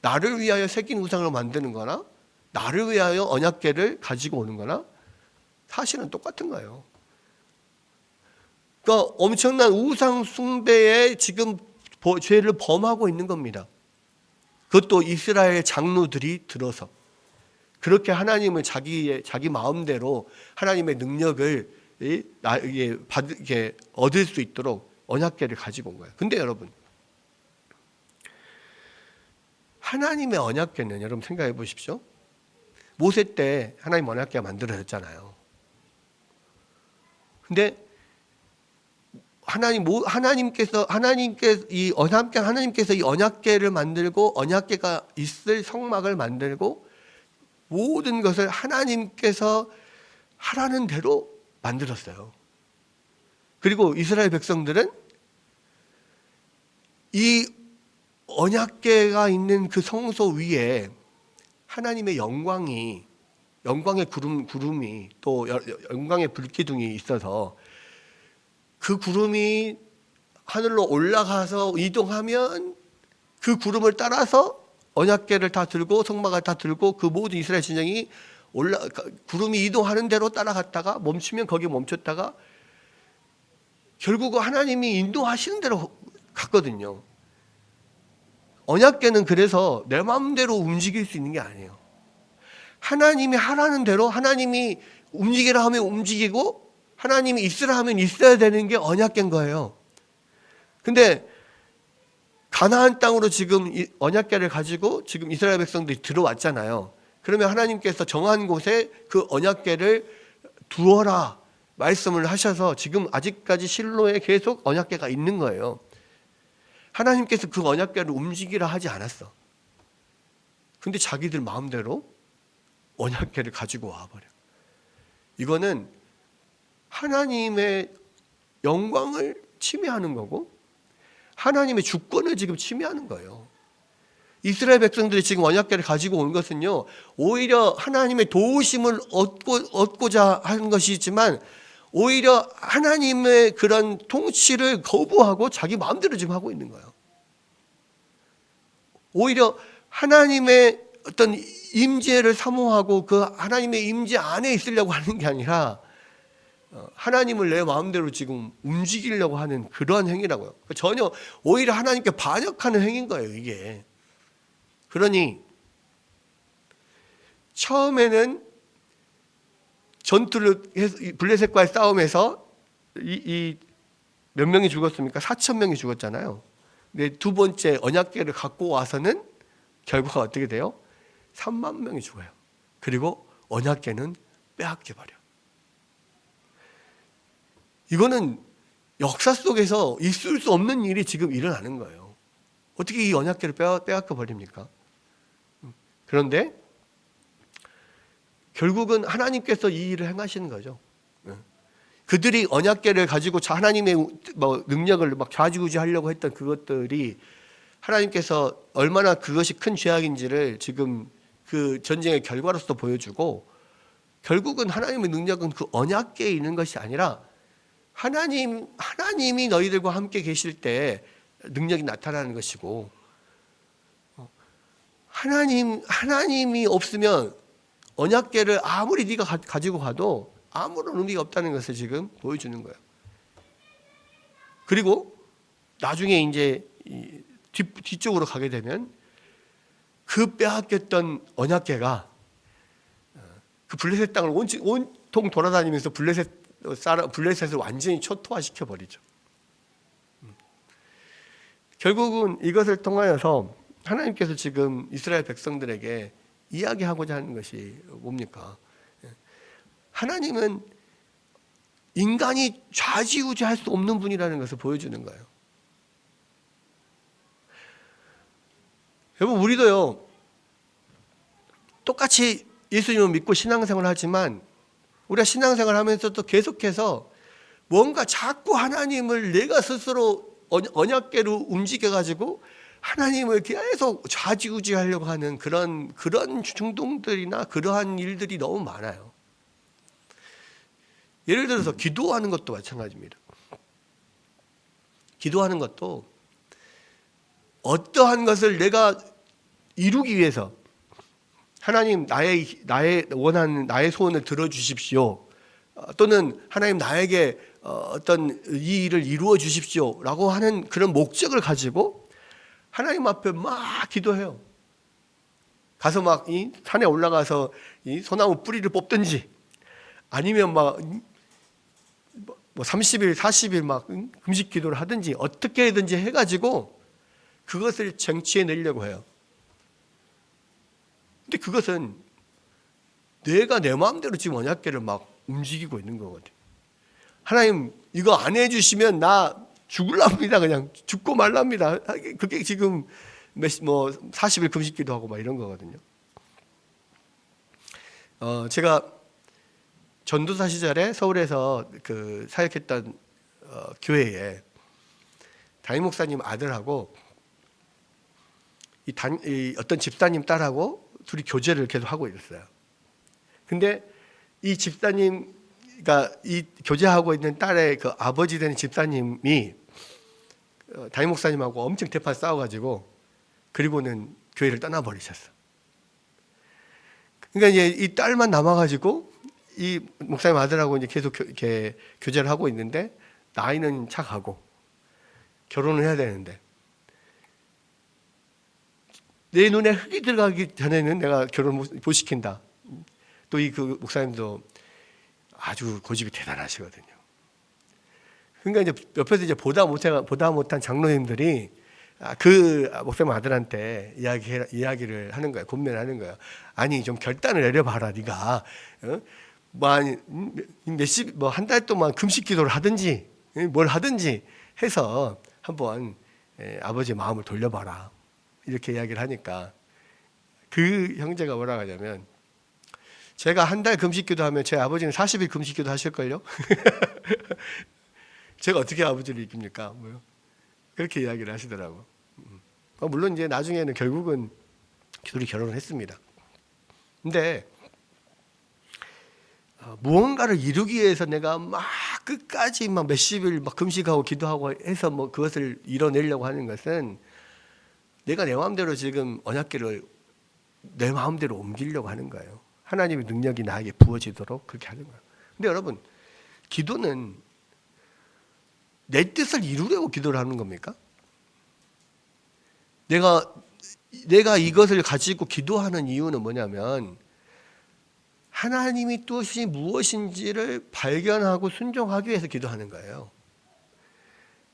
나를 위하여 새긴 우상을 만드는 거나 나를 위하여 언약궤를 가지고 오는 거나 사실은 똑같은 거예요. 그러니까 엄청난 우상 숭배에 지금 죄를 범하고 있는 겁니다. 그것도 이스라엘 장로들이 들어서 그렇게 하나님을 자기 마음대로 하나님의 능력을 얻을 수 있도록 언약궤를 가지고 온 거예요. 근데 여러분, 하나님의 언약궤는 여러분 생각해 보십시오. 모세 때 하나님 언약궤가 만들어졌잖아요. 근데 하나님께서 이 언약궤를 만들고 언약궤가 있을 성막을 만들고 모든 것을 하나님께서 하라는 대로 만들었어요. 그리고 이스라엘 백성들은 이 언약궤가 있는 그 성소 위에 하나님의 영광의 구름이 또 영광의 불기둥이 있어서 그 구름이 하늘로 올라가서 이동하면 그 구름을 따라서 언약궤를 다 들고 성막을 다 들고 그 모든 이스라엘 진영이 구름이 이동하는 대로 따라갔다가 멈추면 거기에 멈췄다가 결국은 하나님이 인도하시는 대로 갔거든요. 언약궤는 그래서 내 마음대로 움직일 수 있는 게 아니에요. 하나님이 하라는 대로, 하나님이 움직이라 하면 움직이고 하나님이 있으라 하면 있어야 되는 게 언약궤인 거예요. 근데 가나안 땅으로 지금 언약궤를 가지고 지금 이스라엘 백성들이 들어왔잖아요. 그러면 하나님께서 정한 곳에 그 언약궤를 두어라 말씀을 하셔서 지금 아직까지 실로에 계속 언약궤가 있는 거예요. 하나님께서 그 언약궤를 움직이라 하지 않았어. 근데 자기들 마음대로 언약궤를 가지고 와버려. 이거는 하나님의 영광을 침해하는 거고 하나님의 주권을 지금 침해하는 거예요. 이스라엘 백성들이 지금 언약궤를 가지고 온 것은요, 오히려 하나님의 도우심을 얻고자 하는 것이지만 오히려 하나님의 그런 통치를 거부하고 자기 마음대로 지금 하고 있는 거예요. 오히려 하나님의 어떤 임재를 사모하고 그 하나님의 임재 안에 있으려고 하는 게 아니라 하나님을 내 마음대로 지금 움직이려고 하는 그러한 행위라고요. 전혀 오히려 하나님께 반역하는 행위인 거예요, 이게. 그러니 처음에는 전투를 해서 블레셋과의 싸움에서 몇 명이 죽었습니까? 4,000명이 죽었잖아요. 근데 두 번째 언약궤를 갖고 와서는 결과가 어떻게 돼요? 3만 명이 죽어요. 그리고 언약궤는 빼앗겨 버려. 이거는 역사 속에서 있을 수 없는 일이 지금 일어나는 거예요. 어떻게 이 언약궤를 빼앗겨 버립니까? 그런데 결국은 하나님께서 이 일을 행하시는 거죠. 그들이 언약궤를 가지고 하나님의 능력을 막 좌지우지하려고 했던 그것들이 하나님께서 얼마나 그것이 큰 죄악인지를 지금 그 전쟁의 결과로서 보여주고, 결국은 하나님의 능력은 그 언약궤에 있는 것이 아니라 하나님이 너희들과 함께 계실 때 능력이 나타나는 것이고, 하나님이 없으면 언약궤를 아무리 네가 가지고 가도 아무런 의미가 없다는 것을 지금 보여주는 거예요. 그리고 나중에 이제 뒤쪽으로 가게 되면 그 빼앗겼던 언약궤가 그 블레셋 땅을 온통 돌아다니면서 블레셋을 완전히 초토화시켜 버리죠. 결국은 이것을 통하여서 하나님께서 지금 이스라엘 백성들에게 이야기하고자 하는 것이 뭡니까? 하나님은 인간이 좌지우지할 수 없는 분이라는 것을 보여주는 거예요. 여러분, 우리도요, 똑같이 예수님을 믿고 신앙생활을 하지만 우리가 신앙생활을 하면서도 계속해서 뭔가 자꾸 하나님을 내가 스스로 언약궤로 움직여가지고 하나님을 계속 좌지우지하려고 하는 그런 충동들이나 그러한 일들이 너무 많아요. 예를 들어서 기도하는 것도 마찬가지입니다. 기도하는 것도 어떠한 것을 내가 이루기 위해서 하나님 나의 원하는 나의 소원을 들어주십시오. 또는 하나님 나에게 어떤 이 일을 이루어 주십시오라고 하는 그런 목적을 가지고 하나님 앞에 막 기도해요. 가서 막 이 산에 올라가서 이 소나무 뿌리를 뽑든지 아니면 막 뭐 30일, 40일 막 금식 기도를 하든지 어떻게든지 해가지고 그것을 쟁취해 내려고 해요. 근데 그것은 내가 내 마음대로 지금 언약궤를 막 움직이고 있는 거거든요. 하나님 이거 안 해주시면 나 죽을랍니다. 그냥 죽고 말랍니다. 그게 지금 뭐 40일 금식 기도하고 막 이런 거거든요. 제가 전도사 시절에 서울에서 그 사역했던 교회에 담임 목사님 아들하고 이 어떤 집사님 딸하고 둘이 교제를 계속 하고 있었어요. 근데 이 집사님, 그러니까 이 교제하고 있는 딸의 그 아버지 되는 집사님이 담임 목사님하고 엄청 대판 싸워가지고 그리고는 교회를 떠나버리셨어. 그러니까 이제 이 딸만 남아가지고 이 목사님 아들하고 이제 계속 이렇게 교제를 하고 있는데 나이는 착하고 결혼을 해야 되는데 내 눈에 흙이 들어가기 전에는 내가 결혼 못 시킨다. 또 이 그 목사님도 아주 고집이 대단하시거든요. 그러니까 이제 옆에서 이제 보다 못한 장로님들이 그 목사님 아들한테 이야기를 하는 거예요. 권면을 하는 거예요. 아니 좀 결단을 내려봐라. 네가 뭐 한 달 동안 금식 기도를 하든지 뭘 하든지 해서 한번 아버지의 마음을 돌려봐라. 이렇게 이야기를 하니까 그 형제가 뭐라고 하냐면 제가 한 달 금식 기도하면 제 아버지는 40일 금식 기도 하실걸요? 제가 어떻게 아버지를 이깁니까? 뭐요? 그렇게 이야기를 하시더라고. 물론 이제 나중에는 결국은 둘이 결혼을 했습니다. 근데 무언가를 이루기 위해서 내가 막 끝까지 막 몇십일 막 금식하고 기도하고 해서 뭐 그것을 이뤄내려고 하는 것은 내가 내 마음대로 지금 언약궤를 내 마음대로 옮기려고 하는 거예요. 하나님의 능력이 나에게 부어지도록 그렇게 하는 거예요. 근데 여러분, 기도는 내 뜻을 이루려고 기도를 하는 겁니까? 내가 이것을 가지고 기도하는 이유는 뭐냐면 하나님의 뜻이 무엇인지를 발견하고 순종하기 위해서 기도하는 거예요.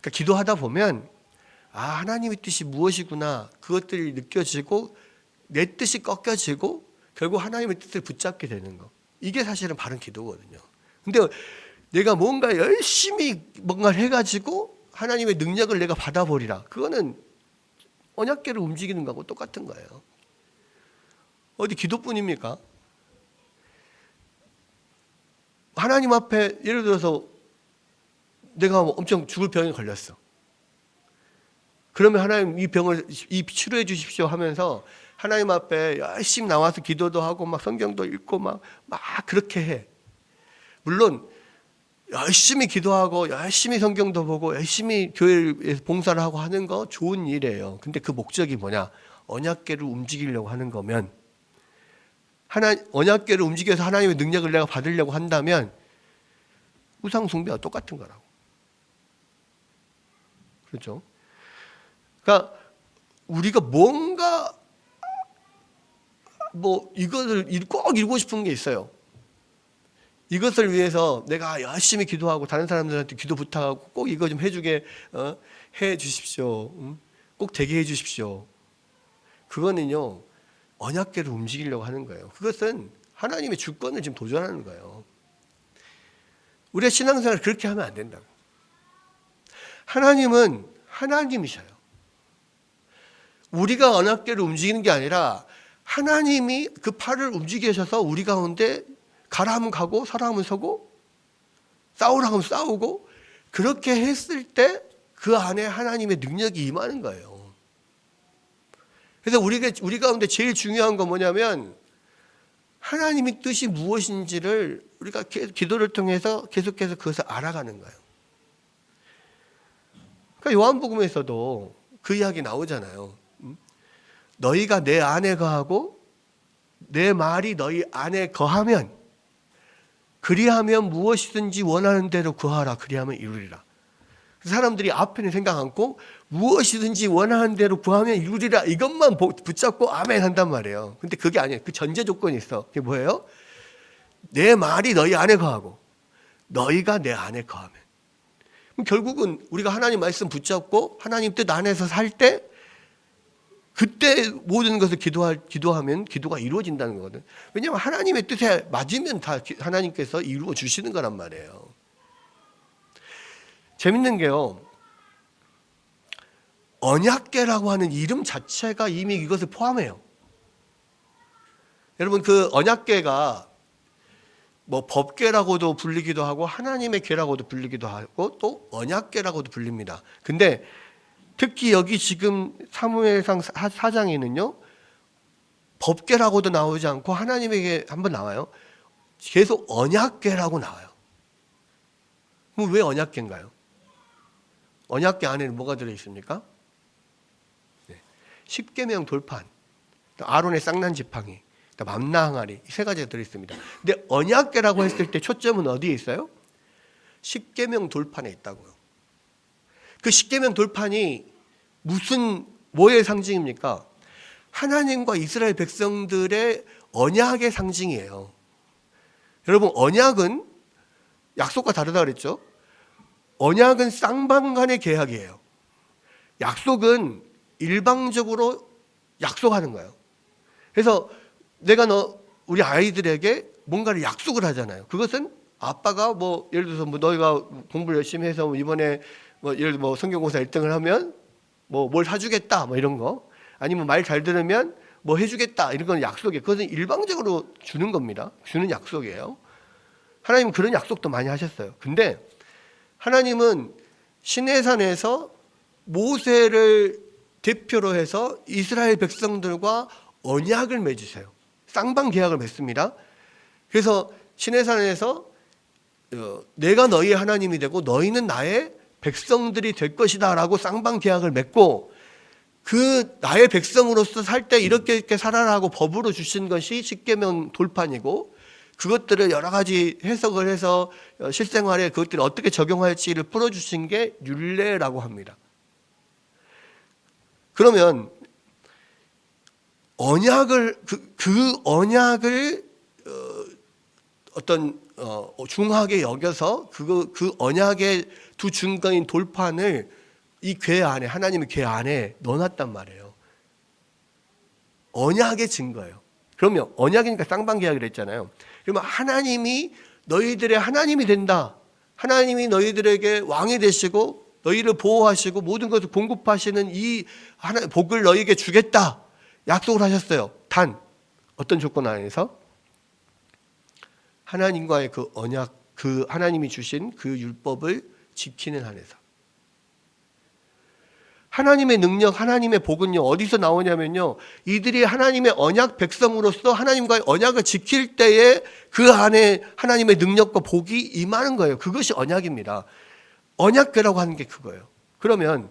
그러니까 기도하다 보면 하나님의 뜻이 무엇이구나 그것들이 느껴지고 내 뜻이 꺾여지고 결국 하나님의 뜻을 붙잡게 되는 거. 이게 사실은 바른 기도거든요. 근데 내가 뭔가 열심히 뭔가를 해가지고 하나님의 능력을 내가 받아버리라. 그거는 언약궤를 움직이는 거하고 똑같은 거예요. 어디 기도뿐입니까? 하나님 앞에 예를 들어서 내가 엄청 죽을 병에 걸렸어. 그러면 하나님 이 병을 치료해 주십시오 하면서 하나님 앞에 열심히 나와서 기도도 하고 막 성경도 읽고 막 그렇게 해. 물론 열심히 기도하고 열심히 성경도 보고 열심히 교회에서 봉사를 하고 하는 거 좋은 일이에요. 근데 그 목적이 뭐냐? 언약궤를 움직이려고 하는 거면 언약궤를 움직여서 하나님의 능력을 내가 받으려고 한다면 우상 숭배와 똑같은 거라고. 그렇죠? 그러니까 우리가 뭔가 뭐 이것을 꼭 이루고 싶은 게 있어요. 이것을 위해서 내가 열심히 기도하고 다른 사람들한테 기도 부탁하고 꼭 이거 좀 해주게 해 주십시오. 꼭 되게 해 주십시오. 그거는요, 언약궤를 움직이려고 하는 거예요. 그것은 하나님의 주권을 지금 도전하는 거예요. 우리의 신앙생활을 그렇게 하면 안 된다고. 하나님은 하나님이셔요. 우리가 언약궤를 움직이는 게 아니라 하나님이 그 팔을 움직이셔서 우리 가운데 가라 하면 가고 서라 하면 서고 싸우라 하면 싸우고, 그렇게 했을 때 그 안에 하나님의 능력이 임하는 거예요. 그래서 우리 가운데 제일 중요한 건 뭐냐면 하나님의 뜻이 무엇인지를 우리가 기도를 통해서 계속해서 그것을 알아가는 거예요. 그러니까 요한복음에서도 그 이야기 나오잖아요. 너희가 내 안에 거하고 내 말이 너희 안에 거하면, 그리하면 무엇이든지 원하는 대로 구하라. 그리하면 이루리라. 사람들이 앞에는 생각 않고 무엇이든지 원하는 대로 구하면 이루리라, 이것만 붙잡고 아멘 한단 말이에요. 근데 그게 아니에요. 그 전제 조건이 있어. 그게 뭐예요? 내 말이 너희 안에 거하고 너희가 내 안에 거하면. 그럼 결국은 우리가 하나님 말씀 붙잡고 하나님 뜻 안에서 살 때, 그때 모든 것을 기도하면 기도가 이루어진다는 거거든. 왜냐하면 하나님의 뜻에 맞으면 다 하나님께서 이루어 주시는 거란 말이에요. 재밌는 게요, 언약궤라고 하는 이름 자체가 이미 이것을 포함해요. 여러분, 그 언약궤가 뭐 법궤라고도 불리기도 하고 하나님의 궤라고도 불리기도 하고 또 언약궤라고도 불립니다. 근데 특히 여기 지금 사무엘상 4장에는요 법궤라고도 나오지 않고 하나님에게 한번 나와요. 계속 언약궤라고 나와요. 그럼 왜 언약궤인가요? 언약궤 안에는 뭐가 들어있습니까? 십계명 돌판, 아론의 쌍난 지팡이, 만나 항아리, 이 세 가지가 들어있습니다. 근데 언약궤라고 했을 때 초점은 어디에 있어요? 십계명 돌판에 있다고요. 그 십계명 돌판이 뭐의 상징입니까? 하나님과 이스라엘 백성들의 언약의 상징이에요. 여러분, 언약은 약속과 다르다 그랬죠? 언약은 쌍방간의 계약이에요. 약속은 일방적으로 약속하는 거예요. 그래서 내가 우리 아이들에게 뭔가를 약속을 하잖아요. 그것은 아빠가 뭐 예를 들어서 뭐 너희가 공부를 열심히 해서 이번에 뭐 예를 들어 뭐 성경공사 1등을 하면 뭐 뭘 사주겠다 뭐 이런 거, 아니면 말 잘 들으면 뭐 해주겠다, 이런 건 약속이에요. 그것은 일방적으로 주는 겁니다. 주는 약속이에요. 하나님은 그런 약속도 많이 하셨어요. 근데 하나님은 시내산에서 모세를 대표로 해서 이스라엘 백성들과 언약을 맺으세요. 쌍방 계약을 맺습니다. 그래서 시내산에서 내가 너희의 하나님이 되고 너희는 나의 백성들이 될 것이다 라고 쌍방 계약을 맺고, 그 나의 백성으로서 살 때 이렇게 살아라고 법으로 주신 것이 십계명 돌판이고, 그것들을 여러 가지 해석을 해서 실생활에 그것들을 어떻게 적용할지를 풀어주신 게 율례라고 합니다. 그러면 언약을 그 언약을 어떤 중하게 여겨서 그 언약의 두 중간인 돌판을 이 궤 안에, 하나님의 궤 안에 넣어놨단 말이에요. 언약의 증거예요. 그러면 언약이니까 쌍방계약을 했잖아요. 그러면 하나님이 너희들의 하나님이 된다. 하나님이 너희들에게 왕이 되시고 너희를 보호하시고 모든 것을 공급하시는 이 복을 너희에게 주겠다 약속을 하셨어요. 단 어떤 조건 안에서? 하나님과의 그 언약, 그 하나님이 주신 그 율법을 지키는 한에서. 하나님의 능력, 하나님의 복은요 어디서 나오냐면요, 이들이 하나님의 언약 백성으로서 하나님과의 언약을 지킬 때에 그 안에 하나님의 능력과 복이 임하는 거예요. 그것이 언약입니다. 언약궤라고 하는 게 그거예요. 그러면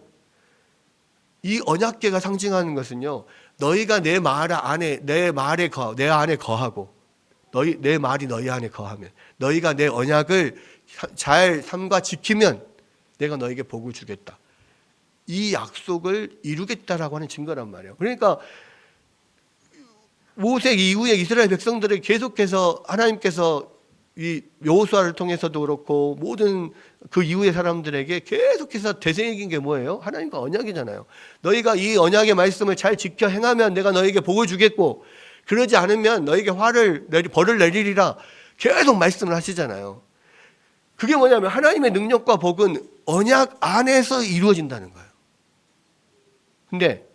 이 언약궤가 상징하는 것은요, 너희가 내 안에 거하고 내 말이 너희 안에 거하면, 너희가 내 언약을 잘 삼가 지키면 내가 너에게 복을 주겠다. 이 약속을 이루겠다라고 하는 증거란 말이에요. 그러니까 모세 이후에 이스라엘 백성들을 계속해서 하나님께서 이 여호수아를 통해서도 그렇고 모든 그 이후의 사람들에게 계속해서 되새긴 게 뭐예요? 하나님과 언약이잖아요. 너희가 이 언약의 말씀을 잘 지켜 행하면 내가 너희에게 복을 주겠고, 그러지 않으면 너희에게 벌을 내리리라 계속 말씀을 하시잖아요. 그게 뭐냐면 하나님의 능력과 복은 언약 안에서 이루어진다는 거예요. 근데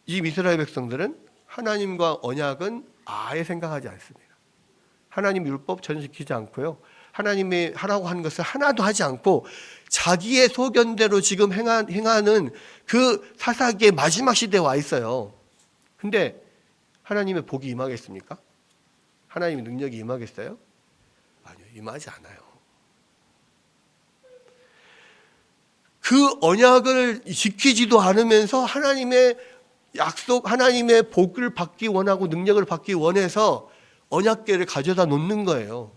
이 이스라엘 백성들은 하나님과 언약은 아예 생각하지 않습니다. 하나님 율법 전혀 지키지 않고요. 하나님이 하라고 하는 것을 하나도 하지 않고 자기의 소견대로 지금 행하는 그 사사기의 마지막 시대에 와 있어요. 근데 하나님의 복이 임하겠습니까? 하나님의 능력이 임하겠어요? 아니요, 임하지 않아요. 그 언약을 지키지도 않으면서 하나님의 약속, 하나님의 복을 받기 원하고 능력을 받기 원해서 언약궤를 가져다 놓는 거예요.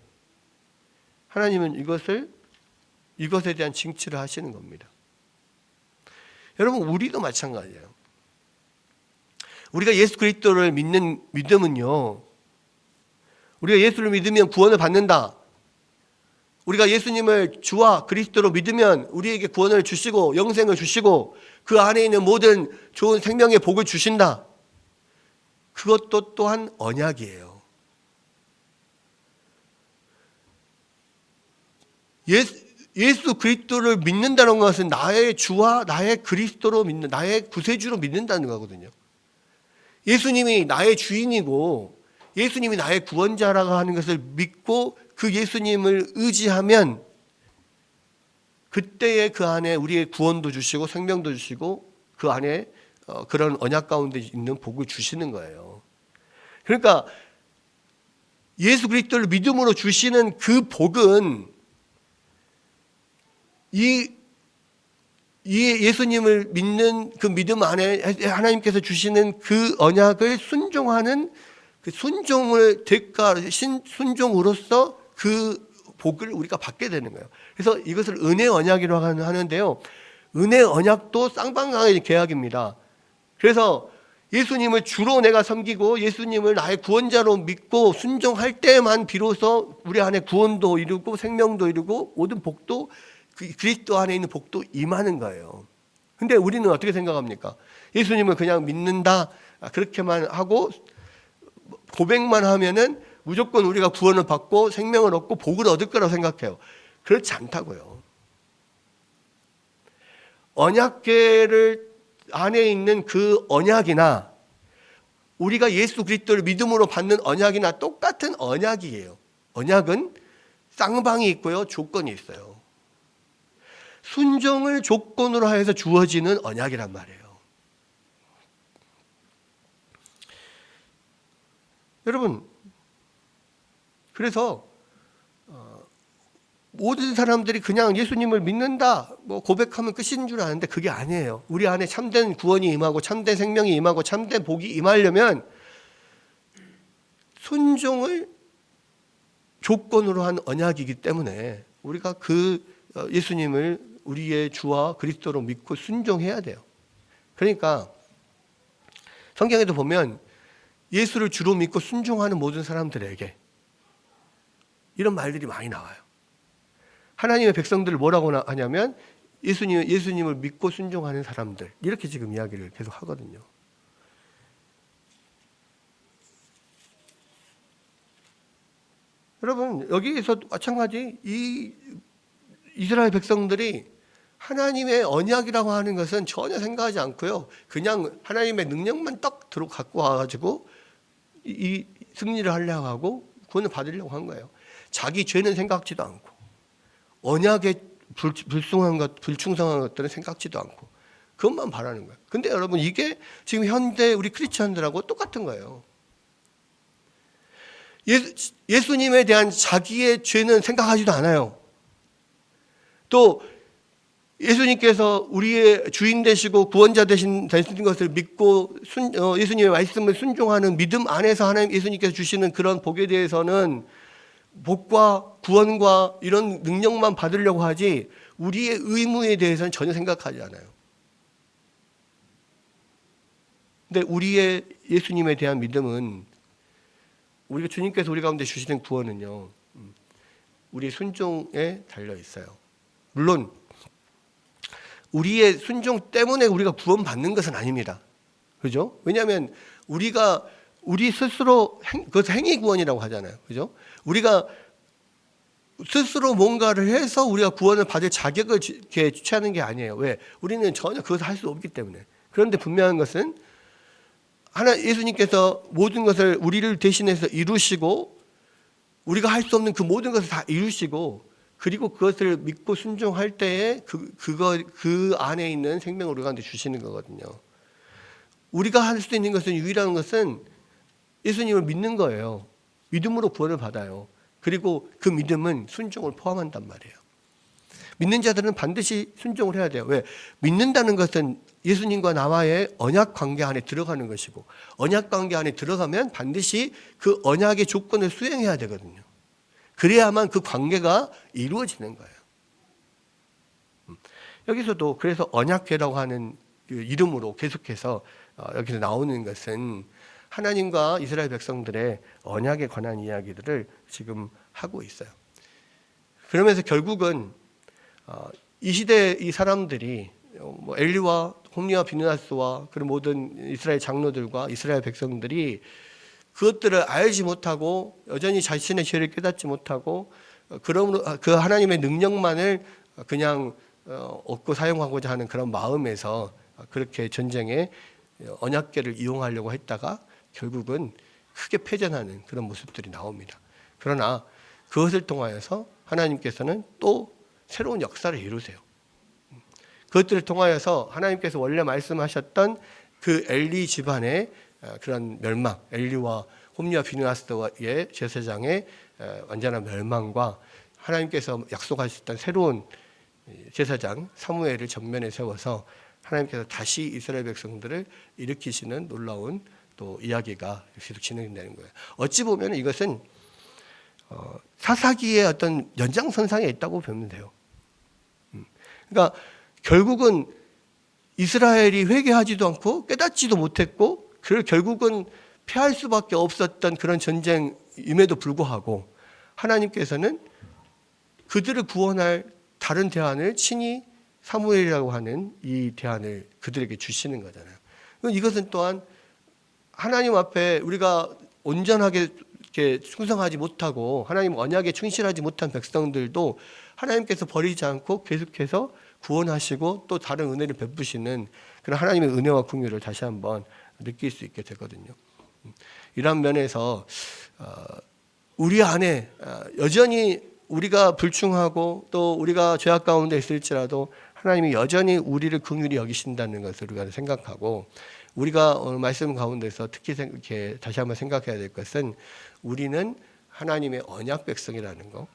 하나님은 이것에 대한 징치를 하시는 겁니다. 여러분, 우리도 마찬가지예요. 우리가 예수 그리스도를 믿는 믿음은요, 우리가 예수를 믿으면 구원을 받는다. 우리가 예수님을 주와 그리스도로 믿으면 우리에게 구원을 주시고 영생을 주시고 그 안에 있는 모든 좋은 생명의 복을 주신다. 그것도 또한 언약이에요. 예수 그리스도를 믿는다는 것은 나의 주와 나의 그리스도로 믿는, 나의 구세주로 믿는다는 거거든요. 예수님이 나의 주인이고 예수님이 나의 구원자라고 하는 것을 믿고 그 예수님을 의지하면 그때에 그 안에 우리의 구원도 주시고 생명도 주시고 그 안에 그런 언약 가운데 있는 복을 주시는 거예요. 그러니까 예수 그리스도를 믿음으로 주시는 그 복은 이 예수님을 믿는 그 믿음 안에 하나님께서 주시는 그 언약을 순종하는 그 순종을 순종으로서 그 복을 우리가 받게 되는 거예요. 그래서 이것을 은혜 언약이라고 하는데요. 은혜 언약도 쌍방향의 계약입니다. 그래서 예수님을 주로 내가 섬기고 예수님을 나의 구원자로 믿고 순종할 때만 비로소 우리 안에 구원도 이루고 생명도 이루고 모든 복도 그리스도 안에 있는 복도 임하는 거예요. 근데 우리는 어떻게 생각합니까? 예수님을 그냥 믿는다 그렇게만 하고 고백만 하면은 무조건 우리가 구원을 받고 생명을 얻고 복을 얻을 거라고 생각해요. 그렇지 않다고요. 언약궤를 안에 있는 그 언약이나 우리가 예수 그리스도를 믿음으로 받는 언약이나 똑같은 언약이에요. 언약은 쌍방이 있고요, 조건이 있어요. 순종을 조건으로 해서 주어지는 언약이란 말이에요. 여러분, 그래서 모든 사람들이 그냥 예수님을 믿는다, 뭐 고백하면 끝인 줄 아는데 그게 아니에요. 우리 안에 참된 구원이 임하고 참된 생명이 임하고 참된 복이 임하려면 순종을 조건으로 한 언약이기 때문에 우리가 그 예수님을 우리의 주와 그리스도로 믿고 순종해야 돼요. 그러니까 성경에도 보면 예수를 주로 믿고 순종하는 모든 사람들에게 이런 말들이 많이 나와요. 하나님의 백성들을 뭐라고 하냐면 예수님을 믿고 순종하는 사람들, 이렇게 지금 이야기를 계속 하거든요. 여러분, 여기에서 마찬가지 이 이스라엘 백성들이 하나님의 언약이라고 하는 것은 전혀 생각하지 않고요, 그냥 하나님의 능력만 딱 갖고 와가지고 이 승리를 하려고 하고 구원을 받으려고 한 거예요. 자기 죄는 생각지도 않고 언약에 불충성한 것들은 생각지도 않고 그것만 바라는 거예요. 근데 여러분, 이게 지금 현대 우리 크리스천들하고 똑같은 거예요. 예수님에 대한 자기의 죄는 생각하지도 않아요. 또 예수님께서 우리의 주인 되시고 구원자 되신 것을 믿고 예수님의 말씀을 순종하는 믿음 안에서 하나님 예수님께서 주시는 그런 복에 대해서는 복과 구원과 이런 능력만 받으려고 하지 우리의 의무에 대해서는 전혀 생각하지 않아요. 근데 우리의 예수님에 대한 믿음은 우리가 주님께서 우리 가운데 주시는 구원은요, 우리 순종에 달려 있어요. 물론 우리의 순종 때문에 우리가 구원받는 것은 아닙니다. 그죠? 왜냐하면 우리 스스로 그것을 행위 구원이라고 하잖아요. 그죠? 우리가 스스로 뭔가를 해서 우리가 구원을 받을 자격을 취하는 게 아니에요. 왜? 우리는 전혀 그것을 할 수 없기 때문에. 그런데 분명한 것은 예수님께서 모든 것을 우리를 대신해서 이루시고 우리가 할 수 없는 그 모든 것을 다 이루시고 그리고 그것을 믿고 순종할 때에 그 안에 있는 생명을 우리 가운데 주시는 거거든요. 우리가 할 수 있는 것은 유일한 것은 예수님을 믿는 거예요. 믿음으로 구원을 받아요. 그리고 그 믿음은 순종을 포함한단 말이에요. 믿는 자들은 반드시 순종을 해야 돼요. 왜? 믿는다는 것은 예수님과 나와의 언약 관계 안에 들어가는 것이고 언약 관계 안에 들어가면 반드시 그 언약의 조건을 수행해야 되거든요. 그래야만 그 관계가 이루어지는 거예요. 여기서도 그래서 언약궤라고 하는 그 이름으로 계속해서 여기서 나오는 것은 하나님과 이스라엘 백성들의 언약에 관한 이야기들을 지금 하고 있어요. 그러면서 결국은 이 시대 이 사람들이 엘리와 홈리와 비느하스와 그런 모든 이스라엘 장로들과 이스라엘 백성들이 그것들을 알지 못하고 여전히 자신의 죄를 깨닫지 못하고 그러므로 그 하나님의 능력만을 그냥 얻고 사용하고자 하는 그런 마음에서 그렇게 전쟁에 언약궤를 이용하려고 했다가 결국은 크게 패전하는 그런 모습들이 나옵니다. 그러나 그것을 통하여서 하나님께서는 또 새로운 역사를 이루세요. 그것들을 통하여서 하나님께서 원래 말씀하셨던 그 엘리 집안의 그런 멸망, 엘리와 홈리와 비느하스의 제사장의 완전한 멸망과 하나님께서 약속하셨던 새로운 제사장 사무엘을 전면에 세워서 하나님께서 다시 이스라엘 백성들을 일으키시는 놀라운 또 이야기가 계속 진행되는 거예요. 어찌 보면 이것은 사사기의 어떤 연장선상에 있다고 보면 돼요. 그러니까 결국은 이스라엘이 회개하지도 않고 깨닫지도 못했고 그를 결국은 피할 수밖에 없었던 그런 전쟁임에도 불구하고 하나님께서는 그들을 구원할 다른 대안을 친히 사무엘이라고 하는 이 대안을 그들에게 주시는 거잖아요. 이것은 또한 하나님 앞에 우리가 온전하게 이렇게 충성하지 못하고 하나님 언약에 충실하지 못한 백성들도 하나님께서 버리지 않고 계속해서 구원하시고 또 다른 은혜를 베푸시는 그런 하나님의 은혜와 긍휼을 다시 한번 느낄 수 있게 되거든요. 이런 면에서 우리 안에 여전히 우리가 불충하고 또 우리가 죄악 가운데 있을지라도 하나님이 여전히 우리를 긍휼히 여기신다는 것을 우리가 생각하고 우리가 오늘 말씀 가운데서 특히 이렇게 다시 한번 생각해야 될 것은 우리는 하나님의 언약 백성이라는 거.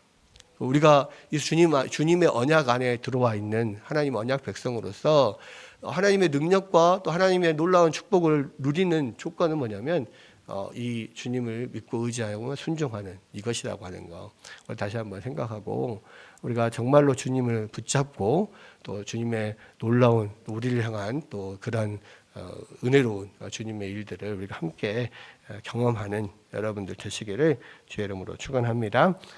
우리가 이 주님의 언약 안에 들어와 있는 하나님 언약 백성으로서 하나님의 능력과 또 하나님의 놀라운 축복을 누리는 조건은 뭐냐면 이 주님을 믿고 의지하고 순종하는 이것이라고 하는 거. 다시 한번 생각하고 우리가 정말로 주님을 붙잡고 또 주님의 놀라운 우리를 향한 또 그런 은혜로운 주님의 일들을 우리가 함께 경험하는 여러분들 되시기를 주의 이름으로 축원합니다.